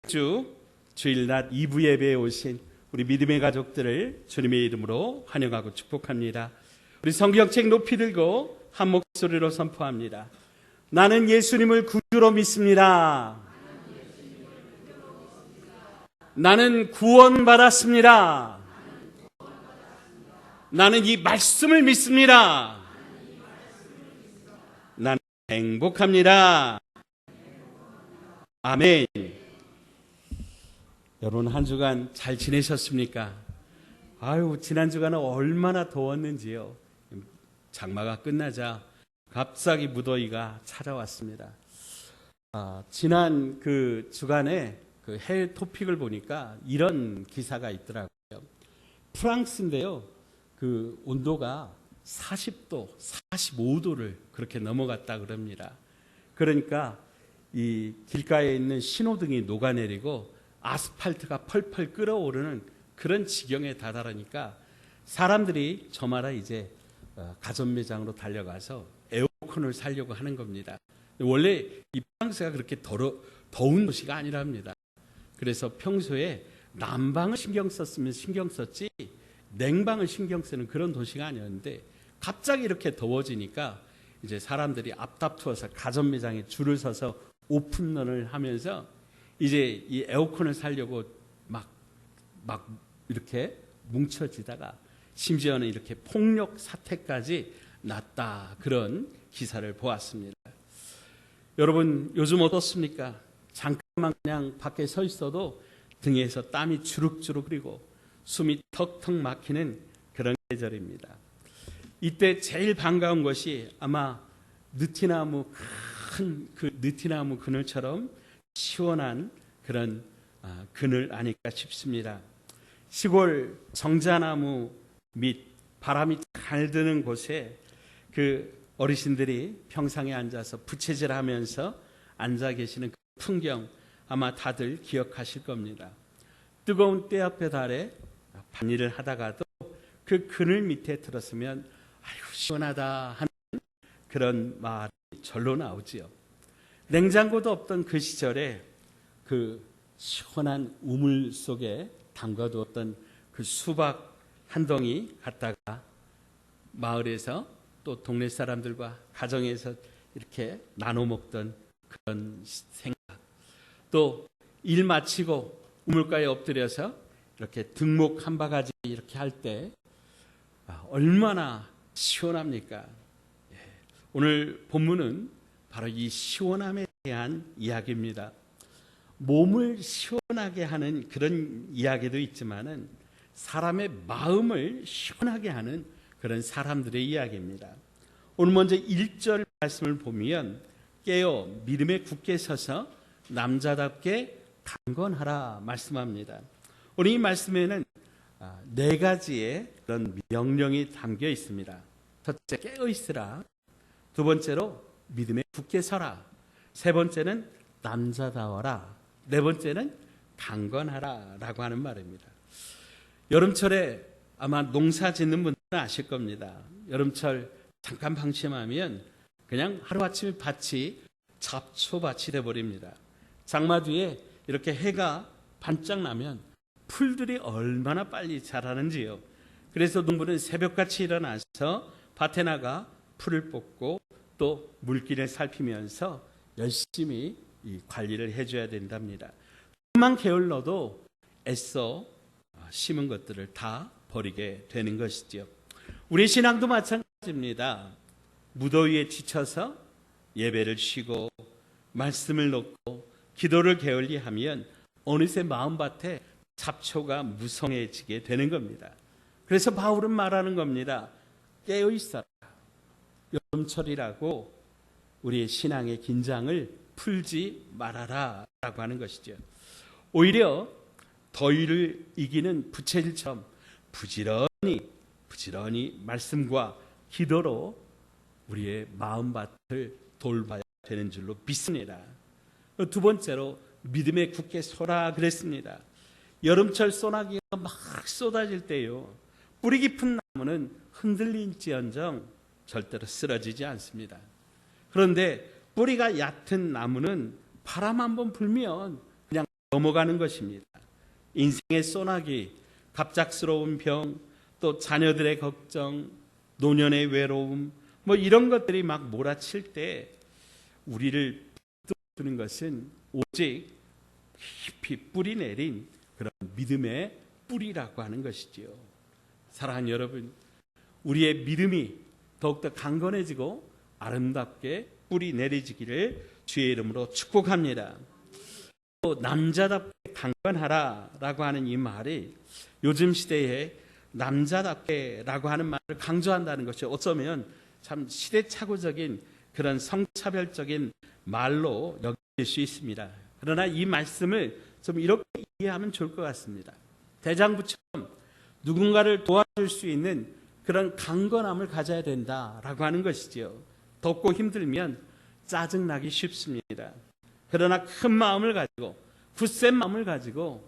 주 주일낮 2부 예배에 오신 우리 믿음의 가족들을 주님의 이름으로 환영하고 축복합니다. 우리 성경책 높이 들고 한 목소리로 선포합니다. 나는 예수님을 구주로 믿습니다. 나는 구원받았습니다. 나는 이 말씀을 믿습니다. 나는 행복합니다. 아멘. 여러분 한 주간 잘 지내셨습니까? 아유, 지난 주간은 얼마나 더웠는지요. 장마가 끝나자 갑자기 무더위가 찾아왔습니다. 지난 그 주간에 그 해외 토픽을 보니까 이런 기사가 있더라고요. 프랑스인데요. 그 온도가 40도, 45도를 그렇게 넘어갔다 그럽니다. 그러니까 이 길가에 있는 신호등이 녹아내리고 아스팔트가 펄펄 끓어오르는 그런 지경에 다다르니까 사람들이 저마다 이제 가전 매장으로 달려가서 에어컨을 사려고 하는 겁니다. 원래 이 프랑스가 그렇게 더운 도시가 아니랍니다. 그래서 평소에 난방을 신경 썼으면 신경 썼지 냉방을 신경 쓰는 그런 도시가 아니었는데 갑자기 이렇게 더워지니까 이제 사람들이 앞다투어서 가전 매장에 줄을 서서 오픈런을 하면서 이제 이 에어컨을 사려고 막 이렇게 뭉쳐지다가 심지어는 이렇게 폭력 사태까지 났다, 그런 기사를 보았습니다. 여러분 요즘 어떻습니까? 잠깐만 그냥 밖에 서 있어도 등에서 땀이 주룩주룩 흐르고 숨이 턱턱 막히는 그런 계절입니다. 이때 제일 반가운 것이 아마 느티나무, 큰 그 느티나무 그늘처럼 시원한 그런 그늘 아닐까 싶습니다. 시골 정자나무 밑 바람이 잘 드는 곳에 그 어르신들이 평상에 앉아서 부채질하면서 앉아 계시는 그 풍경 아마 다들 기억하실 겁니다. 뜨거운 떼앞에 달에 밭일을 하다가도 그 그늘 밑에 들었으면 아이고 시원하다 하는 그런 말이 절로 나오지요. 냉장고도 없던 그 시절에 그 시원한 우물 속에 담가두었던 그 수박 한 덩이 갖다가 마을에서 또 동네 사람들과 가정에서 이렇게 나눠 먹던 그런 생각, 또 일 마치고 우물가에 엎드려서 이렇게 등목 한 바가지 이렇게 할 때 얼마나 시원합니까? 오늘 본문은 바로 이 시원함에 대한 이야기입니다. 몸을 시원하게 하는 그런 이야기도 있지만은 사람의 마음을 시원하게 하는 그런 사람들의 이야기입니다. 오늘 먼저 1절 말씀을 보면 깨어 믿음에 굳게 서서 남자답게 강건하라 말씀합니다. 오늘 이 말씀에는 4가지의 그런 명령이 담겨 있습니다. 첫째, 깨어 있으라. 두 번째로 믿음에 굳게 서라. 세 번째는 남자다워라. 네 번째는 강건하라 라고 하는 말입니다. 여름철에 아마 농사 짓는 분들은 아실 겁니다. 여름철 잠깐 방심하면 그냥 하루아침에 밭이 잡초밭이 돼버립니다. 장마 뒤에 이렇게 해가 반짝 나면 풀들이 얼마나 빨리 자라는지요. 그래서 농부는 새벽같이 일어나서 밭에 나가 풀을 뽑고 또 물길을 살피면서 열심히 이 관리를 해줘야 된답니다. 조금만 게을러도 애써 심은 것들을 다 버리게 되는 것이죠. 우리 신앙도 마찬가지입니다. 무더위에 지쳐서 예배를 쉬고 말씀을 놓고 기도를 게을리하면 어느새 마음밭에 잡초가 무성해지게 되는 겁니다. 그래서 바울은 말하는 겁니다. 깨어 있어라. 여름철이라고 우리의 신앙의 긴장을 풀지 말아라 라고 하는 것이죠. 오히려 더위를 이기는 부채질처럼 부지런히 말씀과 기도로 우리의 마음밭을 돌봐야 되는 줄로 믿습니다. 두 번째로 믿음에 굳게 서라 그랬습니다. 여름철 소나기가 막 쏟아질 때요, 뿌리 깊은 나무는 흔들릴지언정 절대로 쓰러지지 않습니다. 그런데 뿌리가 얕은 나무는 바람 한번 불면 그냥 넘어가는 것입니다. 인생의 소나기, 갑작스러운 병, 또 자녀들의 걱정, 노년의 외로움, 이런 것들이 막 몰아칠 때 우리를 붙들어주는 것은 오직 깊이 뿌리 내린 그런 믿음의 뿌리라고 하는 것이지요. 사랑하는 여러분, 우리의 믿음이 더욱더 강건해지고 아름답게 뿌리 내리지기를 주의 이름으로 축복합니다. 또 남자답게 강건하라라고 하는 이 말이 요즘 시대에 남자답게라고 하는 말을 강조한다는 것이 어쩌면 참 시대착오적인 그런 성차별적인 말로 여길 수 있습니다. 그러나 이 말씀을 좀 이렇게 이해하면 좋을 것 같습니다. 대장부처럼 누군가를 도와줄 수 있는 그런 강건함을 가져야 된다라고 하는 것이지요. 덥고 힘들면 짜증나기 쉽습니다. 그러나 큰 마음을 가지고 굳센 마음을 가지고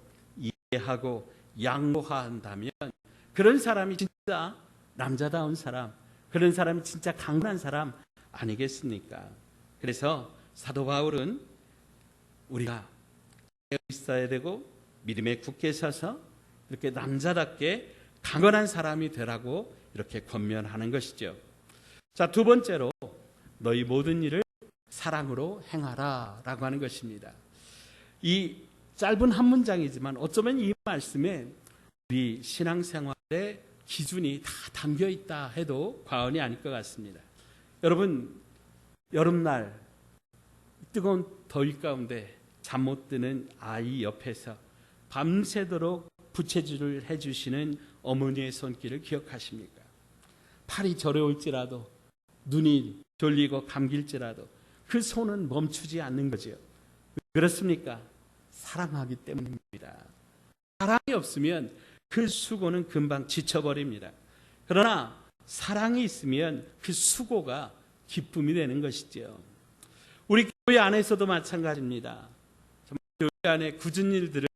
이해하고 양보한다면 그런 사람이 진짜 남자다운 사람, 그런 사람이 진짜 강건한 사람 아니겠습니까? 그래서 사도 바울은 우리가 깨어 있어야 되고 믿음에 굳게 서서 이렇게 남자답게 강건한 사람이 되라고 이렇게 권면하는 것이죠. 자, 두 번째로 너희 모든 일을 사랑으로 행하라 라고 하는 것입니다. 이 짧은 한 문장이지만 어쩌면 이 말씀에 우리 신앙생활의 기준이 다 담겨 있다 해도 과언이 아닐 것 같습니다. 여러분, 여름날 뜨거운 더위 가운데 잠 못 드는 아이 옆에서 밤새도록 부채질을 해주시는 어머니의 손길을 기억하십니까? 팔이 저려올지라도 눈이 졸리고 감길지라도 그 손은 멈추지 않는 거죠. 그렇습니까? 사랑하기 때문입니다. 사랑이 없으면 그 수고는 금방 지쳐버립니다. 그러나 사랑이 있으면 그 수고가 기쁨이 되는 것이죠. 우리 교회 안에서도 마찬가지입니다. 교회 안에 굳은 일들을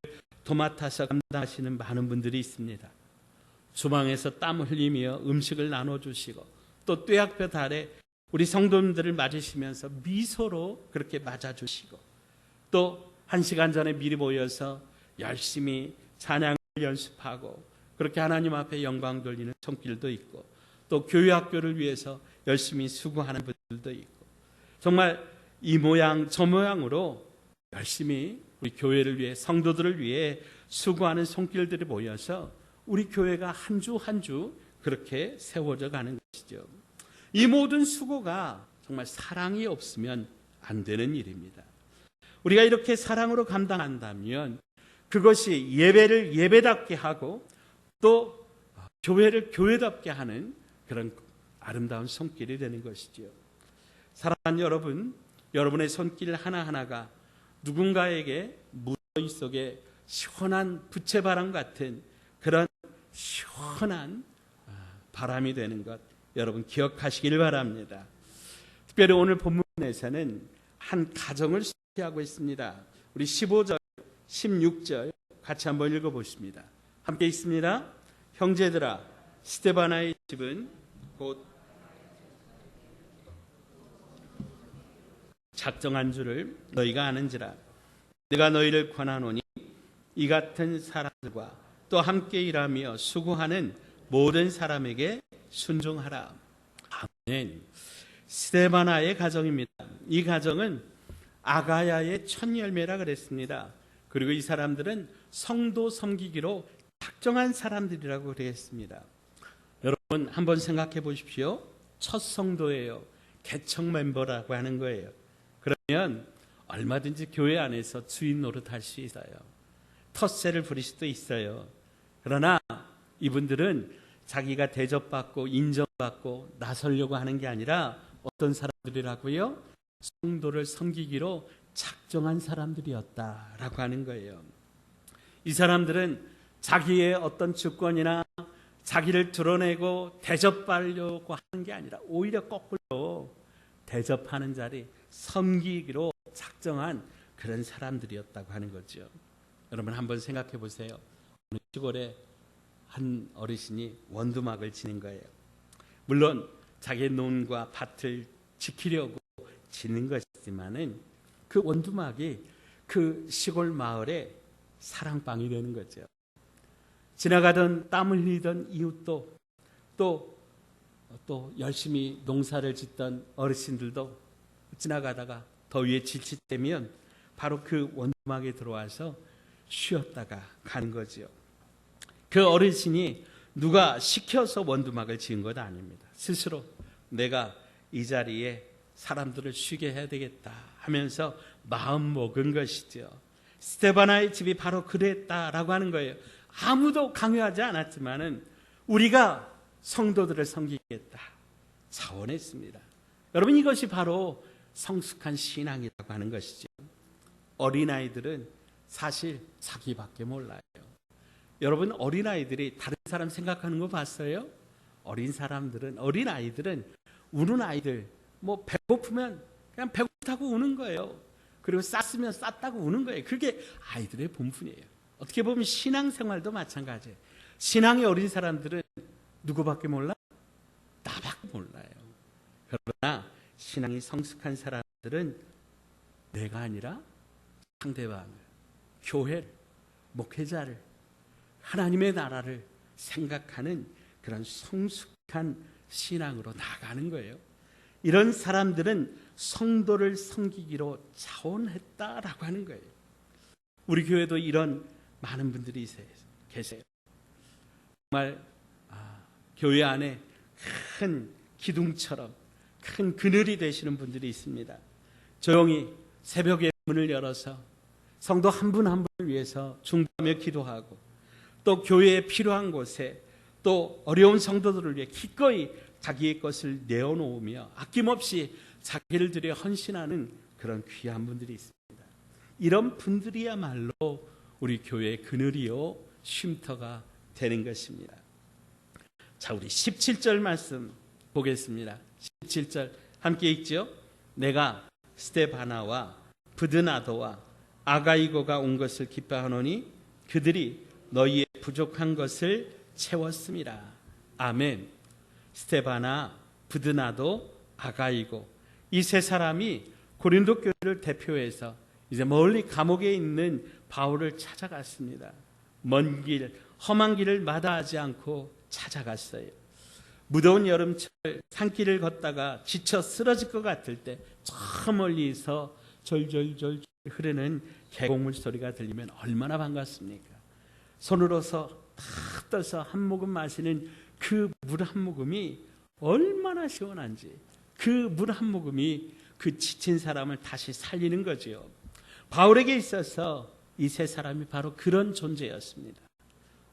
도맡아서 감당하시는 많은 분들이 있습니다. 주방에서 땀 흘리며 음식을 나눠주시고 또 뙤약볕 아래 우리 성도님들을 맞으시면서 미소로 그렇게 맞아주시고 또 1시간 전에 미리 모여서 열심히 찬양을 연습하고 그렇게 하나님 앞에 영광 돌리는 손길도 있고 또 교회 학교를 위해서 열심히 수고하는 분들도 있고 정말 이 모양 저 모양으로 열심히 우리 교회를 위해 성도들을 위해 수고하는 손길들이 모여서 우리 교회가 한 주 한 주 그렇게 세워져 가는 것이죠. 이 모든 수고가 정말 사랑이 없으면 안 되는 일입니다. 우리가 이렇게 사랑으로 감당한다면 그것이 예배를 예배답게 하고 또 교회를 교회답게 하는 그런 아름다운 손길이 되는 것이죠. 사랑하는 여러분, 여러분의 손길 하나하나가 누군가에게 무더위 속에 시원한 부채바람 같은 그런 시원한 바람이 되는 것 여러분 기억하시길 바랍니다. 특별히 오늘 본문에서는 한 가정을 소개하고 있습니다. 우리 15절, 16절 같이 한번 읽어보십니다. 함께 있습니다. 형제들아, 스데바나의 집은 곧 작정한 줄을 너희가 아는지라. 내가 너희를 권하노니 이 같은 사람들과 또 함께 일하며 수고하는 모든 사람에게 순종하라. 아멘. 스데바나의 가정입니다. 이 가정은 아가야의 첫 열매라 그랬습니다. 그리고 이 사람들은 성도 섬기기로 작정한 사람들이라고 그랬습니다. 여러분 한번 생각해 보십시오. 첫 성도예요. 개척 멤버라고 하는 거예요. 그러면 얼마든지 교회 안에서 주인 노릇할 수 있어요. 텃세를 부릴 수도 있어요. 그러나 이분들은 자기가 대접받고 인정받고 나서려고 하는 게 아니라 어떤 사람들이라고요? 성도를 섬기기로 작정한 사람들이었다라고 하는 거예요. 이 사람들은 자기의 어떤 주권이나 자기를 드러내고 대접받으려고 하는 게 아니라 오히려 거꾸로 대접하는 자리, 섬기기로 작정한 그런 사람들이었다고 하는 거죠. 여러분 한번 생각해 보세요. 어느 시골에 한 어르신이 원두막을 지는 거예요. 물론 자기의 논과 밭을 지키려고 지는 것이지만은 그 원두막이 그 시골 마을에 사랑방이 되는 거죠. 지나가던 땀 흘리던 이웃도 또 열심히 농사를 짓던 어르신들도 지나가다가 더위에 지칠 때면 바로 그 원두막에 들어와서 쉬었다가 가는 거죠. 그 어르신이 누가 시켜서 원두막을 지은 것 아닙니다. 스스로 내가 이 자리에 사람들을 쉬게 해야 되겠다 하면서 마음 먹은 것이죠. 스테바나의 집이 바로 그랬다라고 하는 거예요. 아무도 강요하지 않았지만은 우리가 성도들을 섬기겠다 자원했습니다. 여러분, 이것이 바로 성숙한 신앙이라고 하는 것이죠. 어린아이들은 사실 자기밖에 몰라요. 여러분, 어린아이들이 다른 사람 생각하는 거 봤어요? 어린아이들은 우는 아이들, 뭐 배고프면 그냥 배고프다고 우는 거예요. 그리고 쌌으면 쌌다고 우는 거예요. 그게 아이들의 본분이에요. 어떻게 보면 신앙생활도 마찬가지예요. 신앙의 어린 사람들은 누구밖에 몰라? 나밖에 몰라요. 그러나 신앙이 성숙한 사람들은 내가 아니라 상대방을, 교회를, 목회자를, 하나님의 나라를 생각하는 그런 성숙한 신앙으로 나가는 거예요. 이런 사람들은 성도를 섬기기로 자원했다라고 하는 거예요. 우리 교회도 이런 많은 분들이 계세요. 정말 교회 안에 큰 기둥처럼 큰 그늘이 되시는 분들이 있습니다. 조용히 새벽에 문을 열어서 성도 한 분 한 분을 위해서 중보하며 기도하고, 또 교회에 필요한 곳에 또 어려운 성도들을 위해 기꺼이 자기의 것을 내어놓으며 아낌없이 자기를 들여 헌신하는 그런 귀한 분들이 있습니다. 이런 분들이야말로 우리 교회의 그늘이요 쉼터가 되는 것입니다. 자, 우리 17절 말씀 보겠습니다. 17절 함께 읽죠. 내가 스데바나와 브드나도와 아가이고가 온 것을 기뻐하노니 그들이 너희의 부족한 것을 채웠음이라. 아멘. 스데바나, 브드나도, 아가이고, 이 세 사람이 고린도 교회를 대표해서 이제 멀리 감옥에 있는 바울을 찾아갔습니다. 먼 길, 험한 길을 마다하지 않고 찾아갔어요. 무더운 여름철 산길을 걷다가 지쳐 쓰러질 것 같을 때 저 멀리서 졸졸졸 흐르는 계곡물 소리가 들리면 얼마나 반갑습니까? 손으로서 탁 떠서 한 모금 마시는 그 물 한 모금이 얼마나 시원한지, 그 물 한 모금이 그 지친 사람을 다시 살리는 거죠. 바울에게 있어서 이 세 사람이 바로 그런 존재였습니다.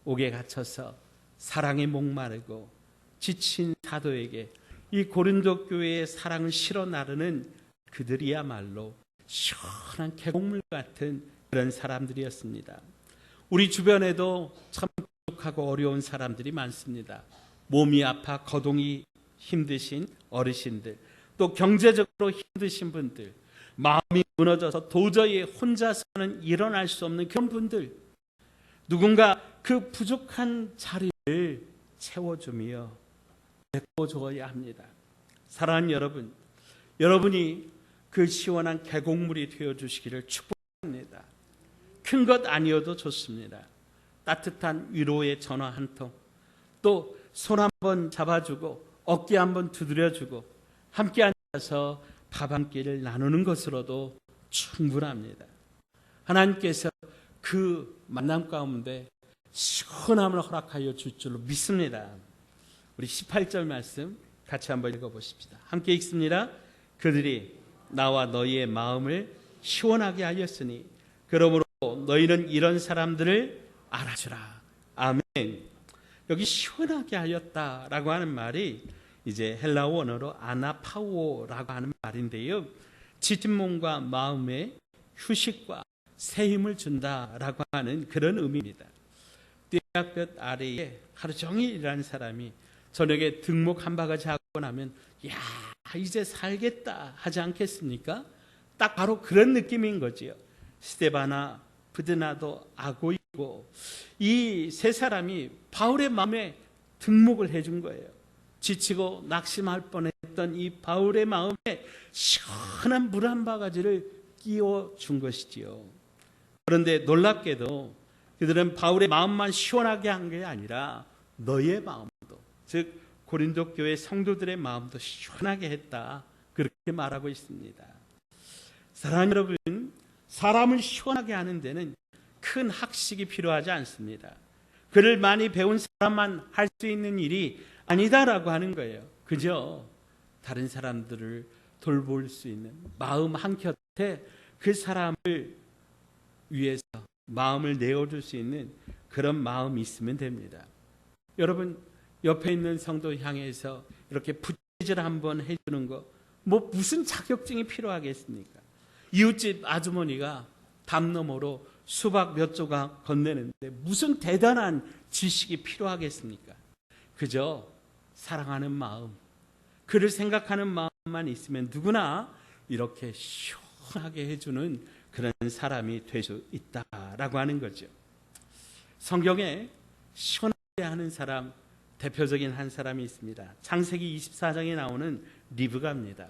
옥에 갇혀서 사랑에 목마르고 지친 사도에게 이 고린도 교회의 사랑을 실어 나르는 그들이야말로 시원한 계곡물 같은 그런 사람들이었습니다. 우리 주변에도 참 부족하고 어려운 사람들이 많습니다. 몸이 아파 거동이 힘드신 어르신들, 또 경제적으로 힘드신 분들, 마음이 무너져서 도저히 혼자서는 일어날 수 없는 그런 분들, 누군가 그 부족한 자리를 채워주며 메꿔줘야 합니다. 사랑하는 여러분, 여러분이 그 시원한 계곡물이 되어주시기를 축복합니다. 큰 것 아니어도 좋습니다. 따뜻한 위로의 전화 한 통, 또 손 한번 잡아주고 어깨 한번 두드려주고 함께 앉아서 밥 한 끼를 나누는 것으로도 충분합니다. 하나님께서 그 만남 가운데 시원함을 허락하여 줄 줄로 믿습니다. 우리 18절 말씀 같이 한번 읽어보십시다. 함께 읽습니다. 그들이 나와 너희의 마음을 시원하게 하였으니 그러므로 너희는 이런 사람들을 알아주라. 아멘. 여기 시원하게 하였다라고 하는 말이 이제 헬라어 원어로 아나파오라고 하는 말인데요. 지친 몸과 마음에 휴식과 새 힘을 준다라고 하는 그런 의미입니다. 떼약볕 아래에 하루 종일 일하는 사람이 저녁에 등목 한 바가지 하고 나면 야, 이제 살겠다 하지 않겠습니까? 딱 바로 그런 느낌인 거지요. 스데바나, 브드나도, 아고이고 이 세 사람이 바울의 마음에 등목을 해준 거예요. 지치고 낙심할 뻔했던 이 바울의 마음에 시원한 물 한 바가지를 끼워준 것이지요. 그런데 놀랍게도 그들은 바울의 마음만 시원하게 한 게 아니라 너의 마음도, 즉 고린도 교회 성도들의 마음도 시원하게 했다, 그렇게 말하고 있습니다. 사랑하는 여러분, 사람을 시원하게 하는 데는 큰 학식이 필요하지 않습니다. 글을 많이 배운 사람만 할 수 있는 일이 아니다라고 하는 거예요. 그저 다른 사람들을 돌볼 수 있는 마음 한켠에 그 사람을 위해서 마음을 내어줄 수 있는 그런 마음이 있으면 됩니다. 여러분, 옆에 있는 성도 향해서 이렇게 부채질 한번 해주는 거, 뭐 무슨 자격증이 필요하겠습니까? 이웃집 아주머니가 담 너머로 수박 몇 조각 건네는데 무슨 대단한 지식이 필요하겠습니까? 그저 사랑하는 마음, 그를 생각하는 마음만 있으면 누구나 이렇게 시원하게 해주는 그런 사람이 될 수 있다라고 하는 거죠. 성경에 시원하게 하는 사람, 대표적인 한 사람이 있습니다. 창세기 24장에 나오는 리브가입니다.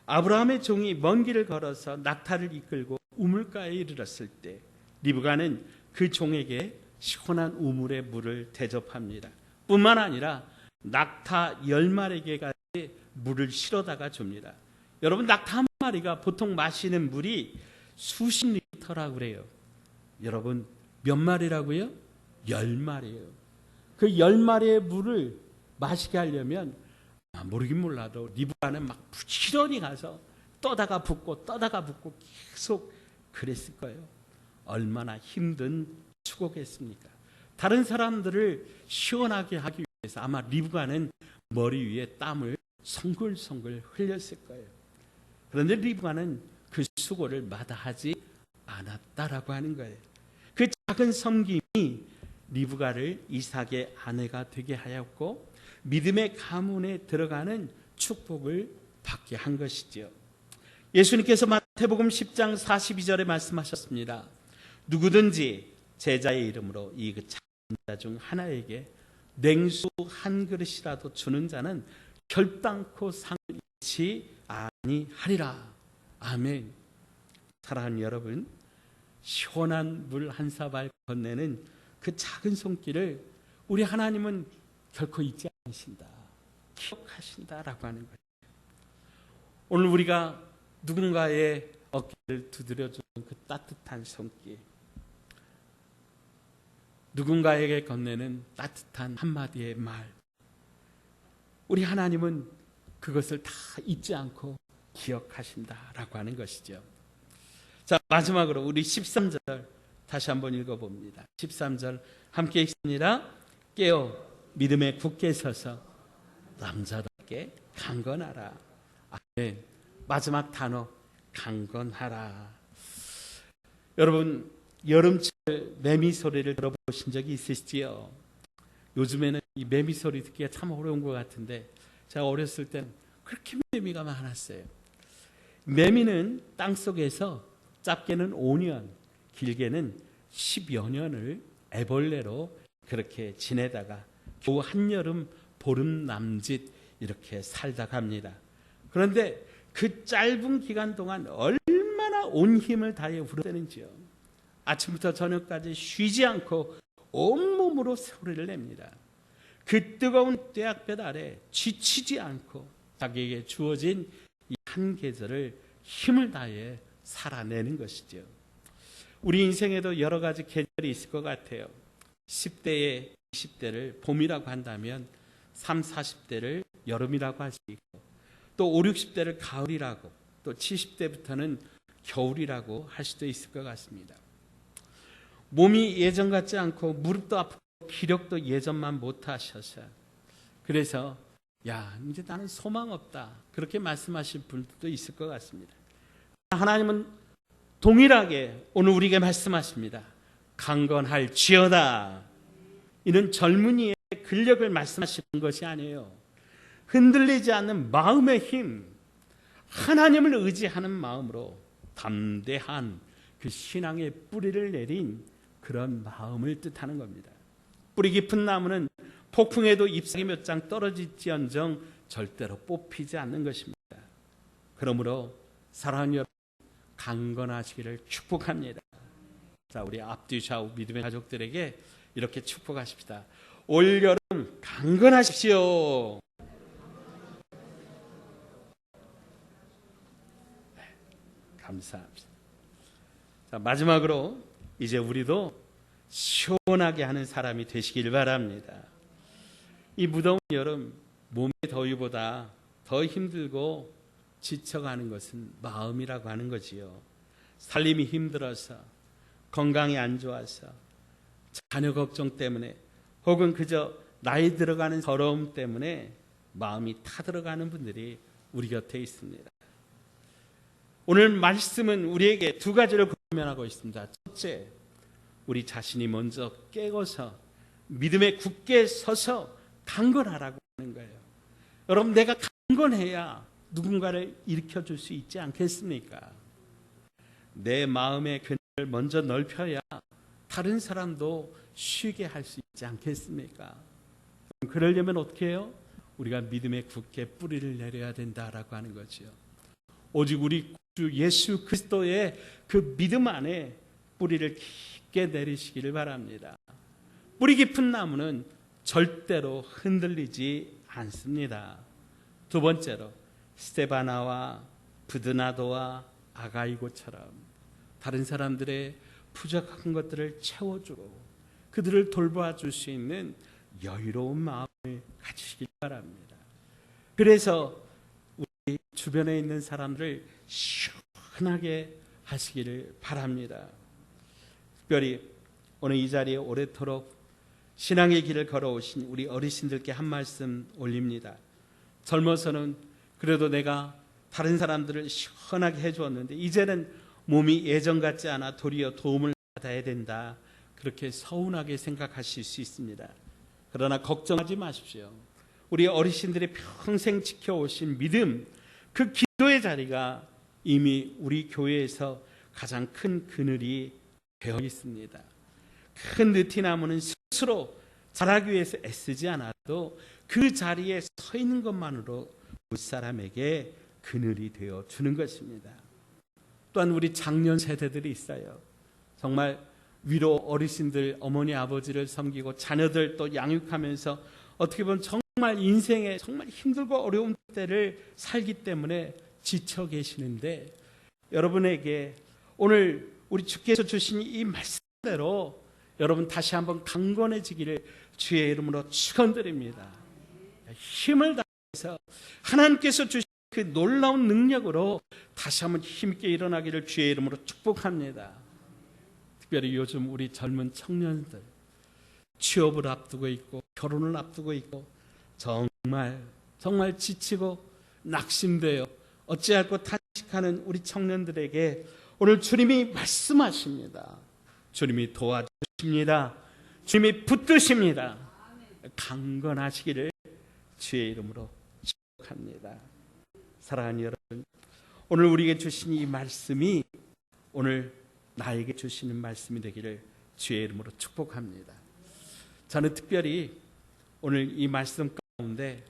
아브라함의 종이 먼 길을 걸어서 낙타를 이끌고 우물가에 이르렀을 때 리브가는 그 종에게 시원한 우물의 물을 대접합니다. 뿐만 아니라 낙타 10마리에게까지 물을 실어다가 줍니다. 여러분, 낙타 한 마리가 보통 마시는 물이 수십 리터라고 그래요. 여러분, 몇 마리라고요? 10마리예요. 그 10마리의 물을 마시게 하려면 모르긴 몰라도 리브가는 막 부지런히 가서 떠다가 붓고 계속 그랬을 거예요. 얼마나 힘든 수고겠습니까? 다른 사람들을 시원하게 하기 위해서 아마 리브가는 머리 위에 땀을 송글송글 흘렸을 거예요. 그런데 리브가는 그 수고를 마다하지 않았다라고 하는 거예요. 그 작은 섬김이 리브가를 이삭의 아내가 되게 하였고 믿음의 가문에 들어가는 축복을 받게 한 것이지요. 예수님께서 마태복음 10장 42절에 말씀하셨습니다. 누구든지 제자의 이름으로 이 작은 자 중 하나에게 냉수 한 그릇이라도 주는 자는 결단코 상을 잃지 아니하리라. 아멘. 사랑하는 여러분, 시원한 물 한 사발 건네는 그 작은 손길을 우리 하나님은 결코 잊지 않으신다, 기억하신다라고 하는 거예요. 오늘 우리가 누군가의 어깨를 두드려주는 그 따뜻한 손길, 누군가에게 건네는 따뜻한 한마디의 말, 우리 하나님은 그것을 다 잊지 않고 기억하신다라고 하는 것이죠. 자, 마지막으로 우리 13절 다시 한번 읽어봅니다. 13절 함께 읽습니다. 깨어 믿음에 굳게 서서 남자답게 강건하라. 아멘. 마지막 단어, 강건하라. 여러분, 여름철 매미 소리를 들어보신 적이 있으시지요? 요즘에는 이 매미 소리 듣기가 참 어려운 것 같은데 제가 어렸을 때는 그렇게 매미가 많았어요. 매미는 땅속에서 짧게는 5년, 길게는 10여 년을 애벌레로 그렇게 지내다가 겨우 한여름 보름 남짓 이렇게 살다 갑니다. 그런데 그 짧은 기간 동안 얼마나 온 힘을 다해 울어대는지요. 아침부터 저녁까지 쉬지 않고 온몸으로 소리를 냅니다. 그 뜨거운 떼약볕 아래 지치지 않고 자기에게 주어진 이 한 계절을 힘을 다해 살아내는 것이죠. 우리 인생에도 여러 가지 계절이 있을 것 같아요. 10대에 20대를 봄이라고 한다면 30, 40대를 여름이라고 할 수 있고 또 5, 60대를 가을이라고 또 70대부터는 겨울이라고 할 수도 있을 것 같습니다. 몸이 예전 같지 않고 무릎도 아프고 기력도 예전만 못하셔서 그래서 야, 이제 나는 소망 없다 그렇게 말씀하실 분들도 있을 것 같습니다. 하나님은 동일하게 오늘 우리에게 말씀하십니다. 강건할지어다. 이는 젊은이의 근력을 말씀하시는 것이 아니에요. 흔들리지 않는 마음의 힘, 하나님을 의지하는 마음으로 담대한 그 신앙의 뿌리를 내린 그런 마음을 뜻하는 겁니다. 뿌리 깊은 나무는 폭풍에도 잎사귀 몇 장 떨어질지언정 절대로 뽑히지 않는 것입니다. 그러므로 사랑하는 여러분, 강건하시기를 축복합니다. 자, 우리 앞뒤 좌우 믿음의 가족들에게 이렇게 축복하십시다. 올여름 강건하십시오. 네, 감사합니다. 자, 마지막으로 이제 우리도 시원하게 하는 사람이 되시길 바랍니다. 이 무더운 여름 몸의 더위보다 더 힘들고 지쳐가는 것은 마음이라고 하는 거지요. 살림이 힘들어서, 건강이 안 좋아서, 자녀 걱정 때문에, 혹은 그저 나이 들어가는 서러움 때문에 마음이 타들어가는 분들이 우리 곁에 있습니다. 오늘 말씀은 우리에게 두 가지를 권면하고 있습니다. 첫째, 우리 자신이 먼저 깨어서 믿음에 굳게 서서 강건하라고 하는 거예요. 여러분, 내가 강건해야 누군가를 일으켜줄 수 있지 않겠습니까? 내 마음의 그늘을 먼저 넓혀야 다른 사람도 쉬게 할 수 있지 않겠습니까? 그러려면 어떻게 해요? 우리가 믿음에 굳게 뿌리를 내려야 된다라고 하는 거죠. 오직 우리 주 예수 그리스도의 그 믿음 안에 뿌리를 깊게 내리시기를 바랍니다. 뿌리 깊은 나무는 절대로 흔들리지 않습니다. 두 번째로, 스데바나와 브드나도와 아가이고처럼 다른 사람들의 부족한 것들을 채워주고 그들을 돌봐줄 수 있는 여유로운 마음을 가지시길 바랍니다. 그래서 우리 주변에 있는 사람들을 시원하게 하시기를 바랍니다. 특별히 오늘 이 자리에 오래도록 신앙의 길을 걸어오신 우리 어르신들께 한 말씀 올립니다. 젊어서는 그래도 내가 다른 사람들을 시원하게 해주었는데 이제는 몸이 예전 같지 않아 도리어 도움을 받아야 된다, 그렇게 서운하게 생각하실 수 있습니다. 그러나 걱정하지 마십시오. 우리 어르신들이 평생 지켜오신 믿음, 그 기도의 자리가 이미 우리 교회에서 가장 큰 그늘이 되어 있습니다. 큰 느티나무는 스스로 자라기 위해서 애쓰지 않아도 그 자리에 서 있는 것만으로 무사람에게 그늘이 되어 주는 것입니다. 또한 우리 장년 세대들이 있어요. 정말 위로 어르신들, 어머니 아버지를 섬기고 자녀들 또 양육하면서 어떻게 보면 정말 인생에 정말 힘들고 어려운 때를 살기 때문에 지쳐 계시는데, 여러분에게 오늘 우리 주께서 주신 이 말씀대로 여러분 다시 한번 강건해지기를 주의 이름으로 축원드립니다. 힘을 다해서 하나님께서 주신 그 놀라운 능력으로 다시 한번 힘있게 일어나기를 주의 이름으로 축복합니다. 특별히 요즘 우리 젊은 청년들 취업을 앞두고 있고 결혼을 앞두고 있고 정말 지치고 낙심되어 어찌할 것 탄식하는 우리 청년들에게 오늘 주님이 말씀하십니다. 주님이 도와주십니다. 주님이 붙드십니다. 강건하시기를 주의 이름으로 축복합니다. 사랑하는 여러분, 오늘 우리에게 주신 이 말씀이 오늘 나에게 주시는 말씀이 되기를 주의 이름으로 축복합니다. 저는 특별히 오늘 이 말씀 가운데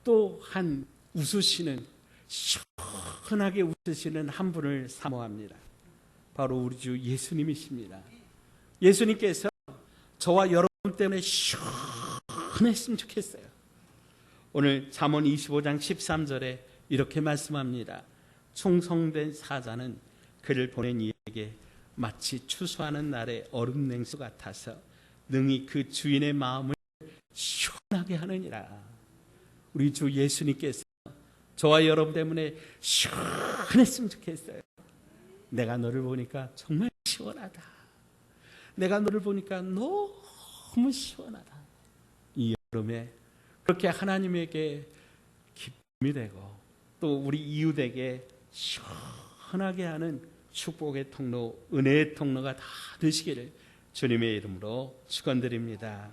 또 한 웃으시는, 시원하게 웃으시는 한 분을 사모합니다. 바로 우리 주 예수님이십니다. 예수님께서 저와 여러분 때문에 시원했으면 좋겠어요. 오늘 잠언 25장 13절에 이렇게 말씀합니다. 충성된 사자는 그를 보낸 이에게 마치 추수하는 날의 얼음 냉수 같아서 능히 그 주인의 마음을 시원하게 하느니라. 우리 주 예수님께서 저와 여러분 때문에 시원했으면 좋겠어요. 내가 너를 보니까 정말 시원하다. 내가 너를 보니까 너무 시원하다. 이 여름에 그렇게 하나님에게 기쁨이 되고 또 우리 이웃에게 시원하게 하는 축복의 통로, 은혜의 통로가 다 되시기를 주님의 이름으로 축원드립니다.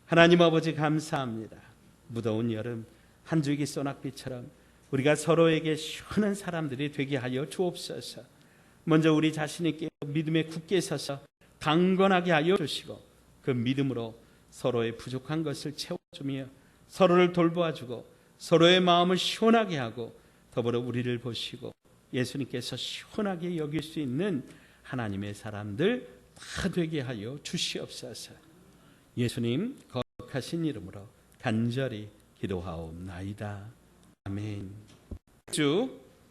하나님 아버지 감사합니다. 무더운 여름 한 줄기 소낙비처럼 우리가 서로에게 시원한 사람들이 되게 하여 주옵소서. 먼저 우리 자신이 믿음에 굳게 서서 강건하게 하여 주시고 그 믿음으로 서로의 부족한 것을 채워주며 서로를 돌보아주고 서로의 마음을 시원하게 하고 더불어 우리를 보시고 예수님께서 시원하게 여길 수 있는 하나님의 사람들 다 되게 하여 주시옵소서. 예수님 거룩하신 이름으로 간절히 기도하옵나이다. 아멘.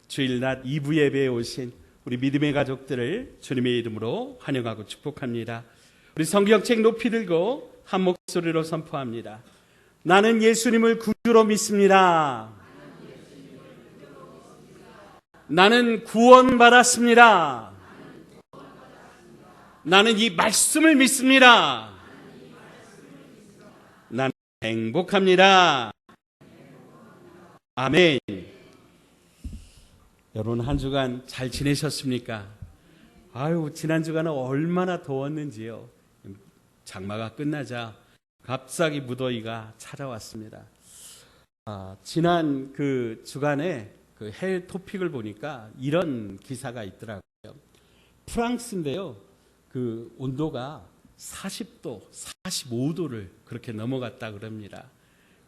주일낮 2부 예배에 오신 우리 믿음의 가족들을 주님의 이름으로 환영하고 축복합니다. 우리 성경책 높이 들고 한 목소리로 선포합니다. 나는 예수님을 구주로 믿습니다. 나는 구원받았습니다. 나는 이 말씀을 믿습니다. 나는 행복합니다. 아멘. 여러분 한 주간 잘 지내셨습니까? 아유, 지난 주간은 얼마나 더웠는지요. 장마가 끝나자 갑자기 무더위가 찾아왔습니다. 지난 그 주간에 그 해외 토픽을 보니까 이런 기사가 있더라고요. 프랑스인데요. 그 온도가 40도, 45도를 그렇게 넘어갔다 그럽니다.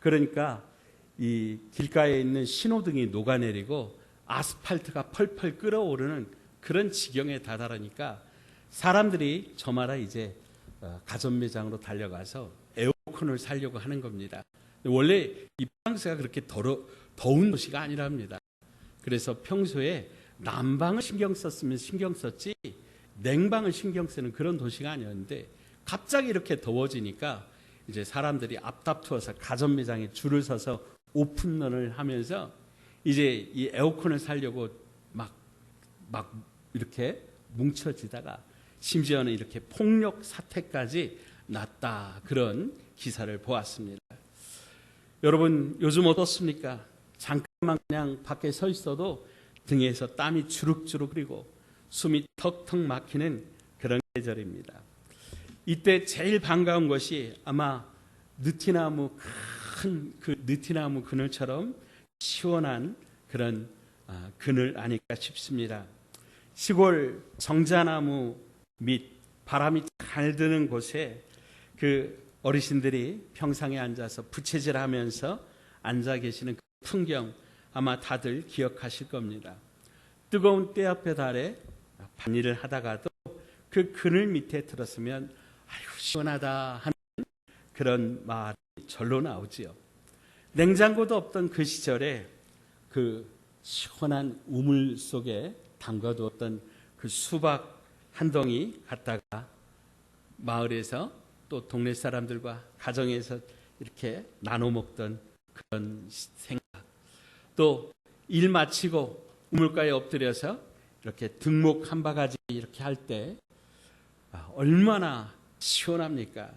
그러니까 이 길가에 있는 신호등이 녹아내리고 아스팔트가 펄펄 끓어오르는 그런 지경에 다다르니까 사람들이 저마다 이제 가전 매장으로 달려가서 에어컨을 사려고 하는 겁니다. 원래 이 프랑스가 그렇게 더운 도시가 아니랍니다. 그래서 평소에 난방을 신경 썼으면 신경 썼지 냉방을 신경 쓰는 그런 도시가 아니었는데 갑자기 이렇게 더워지니까 이제 사람들이 앞다투어서 가전 매장에 줄을 서서 오픈런을 하면서 이제 이 에어컨을 사려고 막 이렇게 뭉쳐지다가 심지어는 이렇게 폭력 사태까지 났다, 그런 기사를 보았습니다. 여러분 요즘 어떻습니까? 잠깐만 그냥 밖에 서 있어도 등에서 땀이 주룩주룩 흐르고 숨이 턱턱 막히는 그런 계절입니다. 이때 제일 반가운 것이 아마 느티나무, 큰 그 느티나무 그늘처럼 시원한 그런 그늘 아닐까 싶습니다. 시골 정자나무 밑 바람이 잘 드는 곳에 그 어르신들이 평상에 앉아서 부채질하면서 앉아 계시는 그 풍경 아마 다들 기억하실 겁니다. 뜨거운 떼앞에 달에 밭일을 하다가도 그 그늘 밑에 들었으면 아유 시원하다 하는 그런 말이 절로 나오지요. 냉장고도 없던 그 시절에 그 시원한 우물 속에 담가두었던 그 수박 한 덩이 갖다가 마을에서 또 동네 사람들과 가정에서 이렇게 나눠 먹던 그런 생각, 또 일 마치고 우물가에 엎드려서 이렇게 등목 한 바가지 이렇게 할 때 얼마나 시원합니까?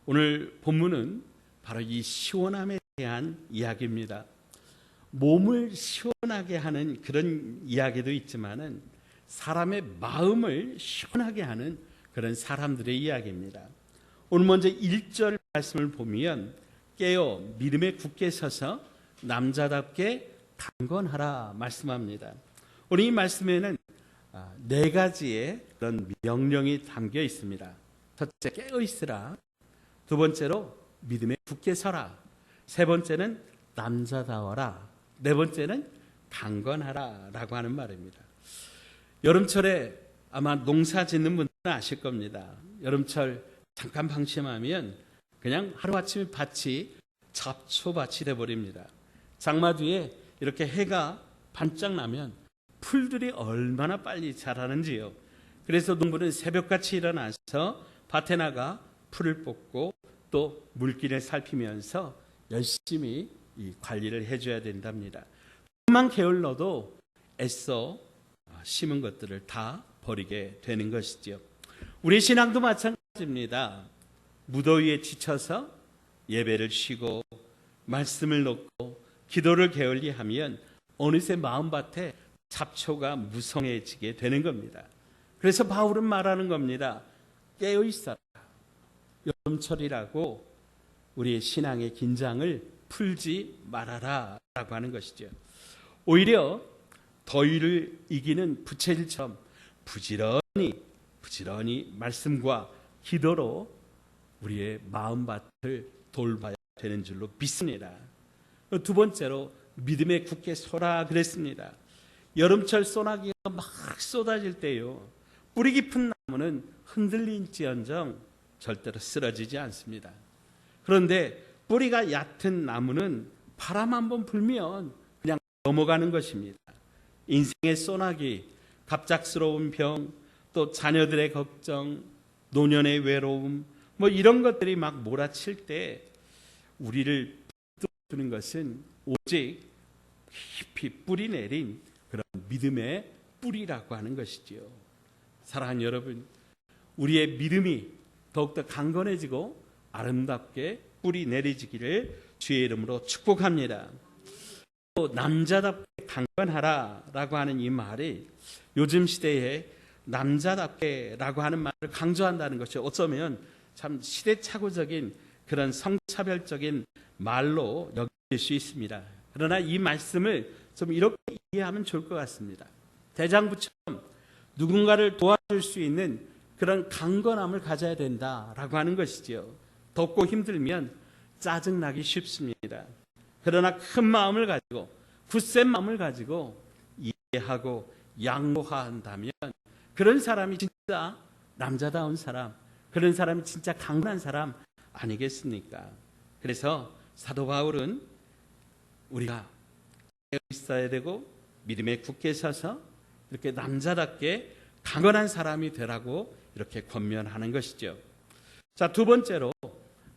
오늘 본문은 바로 이 시원함에 대한 이야기입니다. 몸을 시원하게 하는 그런 이야기도 있지만은 사람의 마음을 시원하게 하는 그런 사람들의 이야기입니다. 오늘 먼저 1절 말씀을 보면 깨어 믿음에 굳게 서서 남자답게 강건하라 말씀합니다. 오늘 이 말씀에는 4가지의 그런 명령이 담겨 있습니다. 첫째, 깨어 있으라. 두 번째로 믿음에 굳게 서라. 세 번째는 남자다워라. 네 번째는 강건하라 라고 하는 말입니다. 여름철에 아마 농사 짓는 분들은 아실 겁니다. 여름철 잠깐 방심하면 그냥 하루아침에 밭이 잡초밭이 돼버립니다. 장마 뒤에 이렇게 해가 반짝 나면 풀들이 얼마나 빨리 자라는지요. 그래서 농부는 새벽같이 일어나서 밭에 나가 풀을 뽑고 또 물기를 살피면서 열심히 이 관리를 해줘야 된답니다. 조금만 게을러도 애써 심은 것들을 다 버리게 되는 것이죠. 우리 신앙도 마찬가지입니다. 무더위에 지쳐서 예배를 쉬고 말씀을 놓고 기도를 게을리하면 어느새 마음밭에 잡초가 무성해지게 되는 겁니다. 그래서 바울은 말하는 겁니다. 깨어있어라. 여름철이라고 우리의 신앙의 긴장을 풀지 말아라 라고 하는 것이죠. 오히려 더위를 이기는 부채질처럼 부지런히 말씀과 기도로 우리의 마음밭을 돌봐야 되는 줄로 믿습니다. 두 번째로 믿음에 굳게 서라 그랬습니다. 여름철 소나기가 막 쏟아질 때요, 뿌리 깊은 나무는 흔들릴지언정 절대로 쓰러지지 않습니다. 그런데 뿌리가 얕은 나무는 바람 한번 불면 그냥 넘어가는 것입니다. 인생의 소나기, 갑작스러운 병, 또 자녀들의 걱정, 노년의 외로움, 이런 것들이 막 몰아칠 때 우리를 붙드는 것은 오직 깊이 뿌리 내린 그런 믿음의 뿌리라고 하는 것이지요. 사랑하는 여러분, 우리의 믿음이 더욱더 강건해지고 아름답게 뿌리 내리지기를 주의 이름으로 축복합니다. 또 남자답게 강건하라라고 하는 이 말이 요즘 시대에 남자답게라고 하는 말을 강조한다는 것이 어쩌면 참 시대착오적인 그런 성차별적인 말로 여길 수 있습니다. 그러나 이 말씀을 좀 이렇게 이해하면 좋을 것 같습니다. 대장부처럼 누군가를 도와줄 수 있는 그런 강건함을 가져야 된다라고 하는 것이지요. 덥고 힘들면 짜증나기 쉽습니다. 그러나 큰 마음을 가지고 굳센 마음을 가지고 이해하고 양보한다면 그런 사람이 진짜 남자다운 사람, 그런 사람이 진짜 강건한 사람 아니겠습니까? 그래서 사도 바울은 우리가 있어야 되고 믿음에 굳게 서서 이렇게 남자답게 강건한 사람이 되라고 이렇게 권면하는 것이죠. 자, 두 번째로